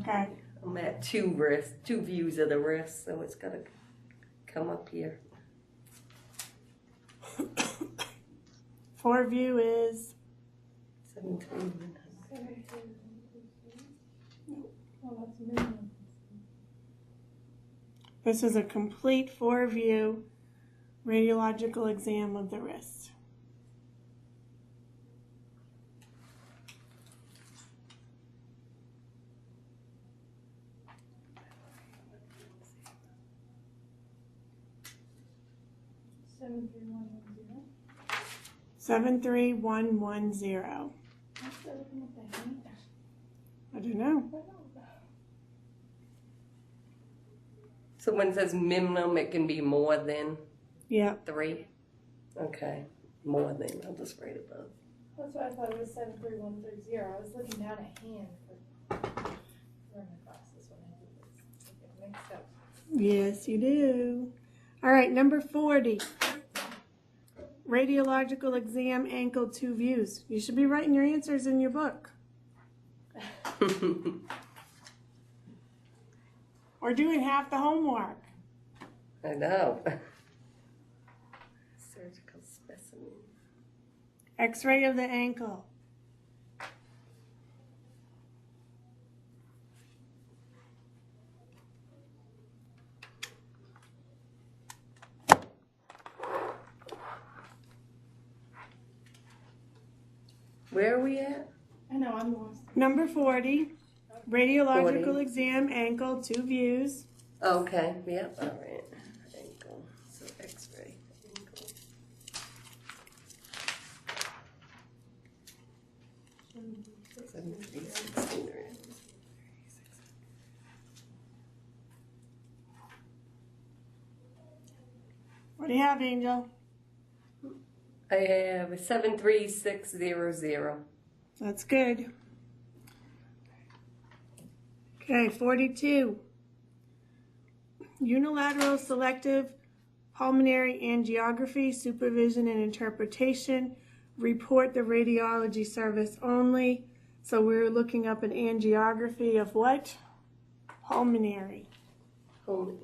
Okay. I'm at two views of the wrist, so it's gotta come up here. 4-view is 731. 73120. Oh, that's minimum. this is a complete 4-view radiological exam of the wrist. Seven three one one zero. 73110. I'm still looking at the hand. I don't know. I don't know. So when it says minimum, it can be more than Yeah. 3? Okay. More than, I'll just write above. That's why I thought it was 73130. I was looking down at hand for my glasses when I did this. I get mixed up. Yes, you do. All right, number 40. Radiological exam, ankle, 2 views. You should be writing your answers in your book. We're doing half the homework. I know. Surgical specimen. X-ray of the ankle. Where are we at? I know, I'm lost. Number 40. Radiological 40. exam, ankle, 2 views. Okay, yep, all right. Ankle, so X-ray, ankle. Seven, 3, 16, right? What do you have, Angel? I have 73600. That's good. Okay, 42. Unilateral selective pulmonary angiography, supervision and interpretation. Report the radiology service only. So we're looking up an angiography of what? Pulmonary. Home.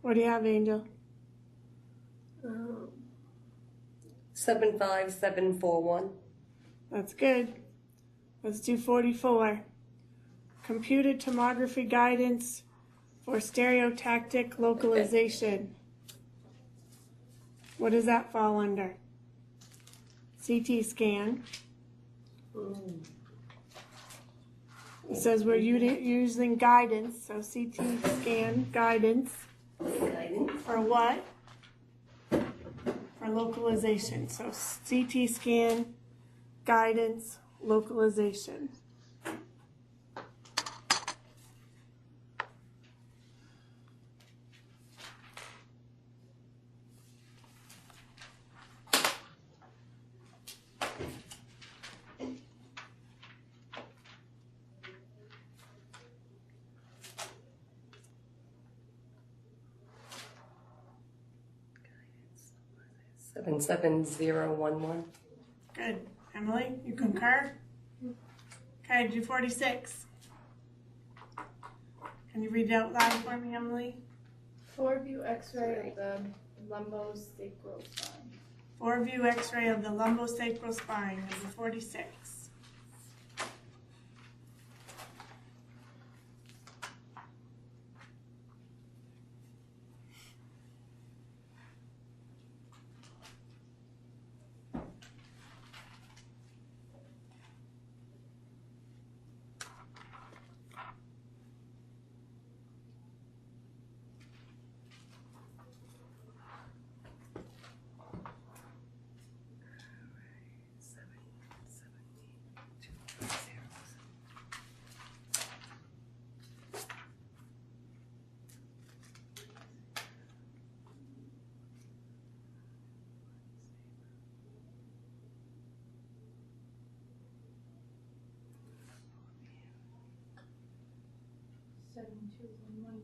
What do you have, Angel? 75741. That's good. Let's do 44. Computed tomography guidance for stereotactic localization. What does that fall under? CT scan. It says we're using guidance, so CT scan guidance. Guidance. For what? For localization. So CT scan, guidance, localization. Seven 77011. Good. Emily, you concur? Okay, do 46. Can you read it out loud for me, Emily? 4-view X-ray of the lumbosacral spine. 4-view X-ray of the lumbosacral spine, number 46.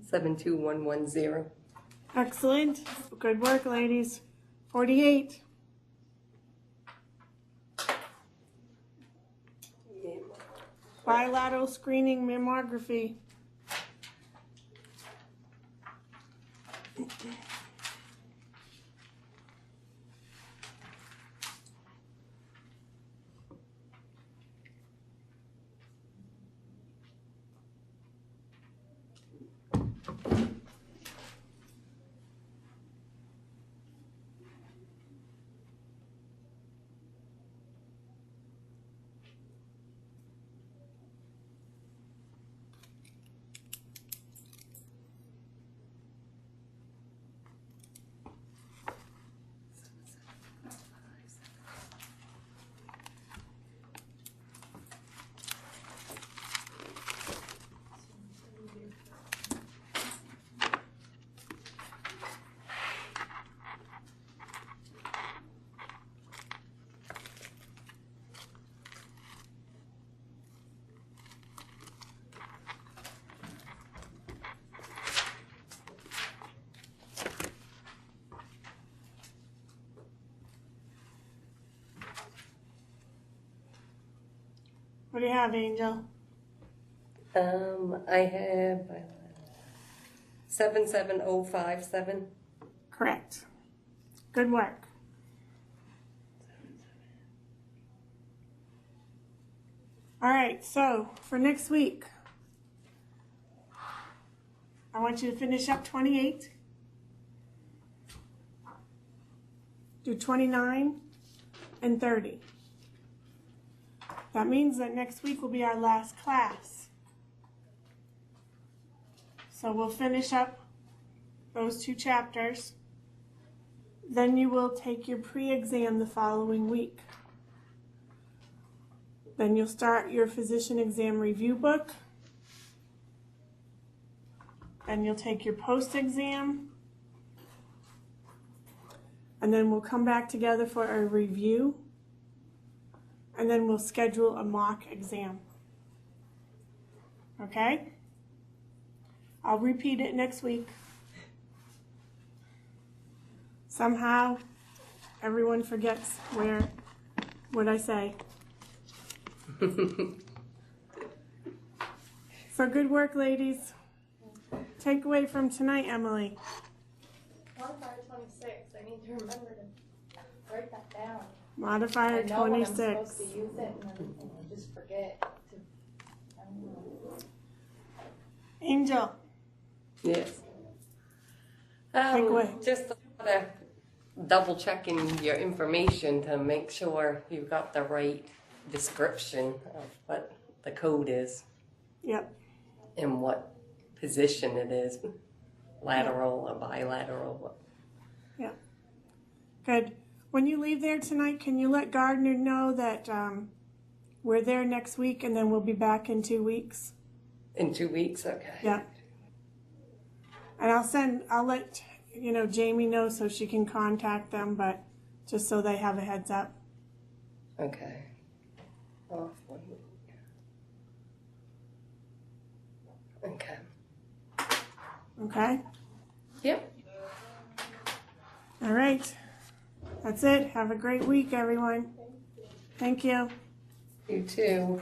72110. 72110. Excellent. Good work, ladies. 48. Bilateral screening mammography. What do you have, Angel? I have 77057. Correct. Good work. All right, so for next week, I want you to finish up 28, do 29 and 30. That means that next week will be our last class. So we'll finish up those 2 chapters. Then you will take your pre-exam the following week. Then you'll start your physician exam review book. And you'll take your post-exam. And then we'll come back together for a review. And then we'll schedule a mock exam. Okay? I'll repeat it next week. Somehow, everyone forgets what I say. So good work, ladies. Takeaway from tonight, Emily. Modifier 26. I need to remember to write that down. Modifier I know when I'm 26. supposed to use it, and then I just forget to. I don't know. Angel. Yes. Takeaway. Just double checking your information to make sure you've got the right description of what the code is Yep. and what position it is, lateral or bilateral. Yep. Good. When you leave there tonight, can you let Gardner know that we're there next week and then we'll be back in 2 weeks? In 2 weeks, okay. Yeah. And I'll let Jamie know so she can contact them, but just so they have a heads up. Okay. Off 1 week. Okay. Okay? Yep. All right. That's it. Have a great week, everyone. Thank you. You too.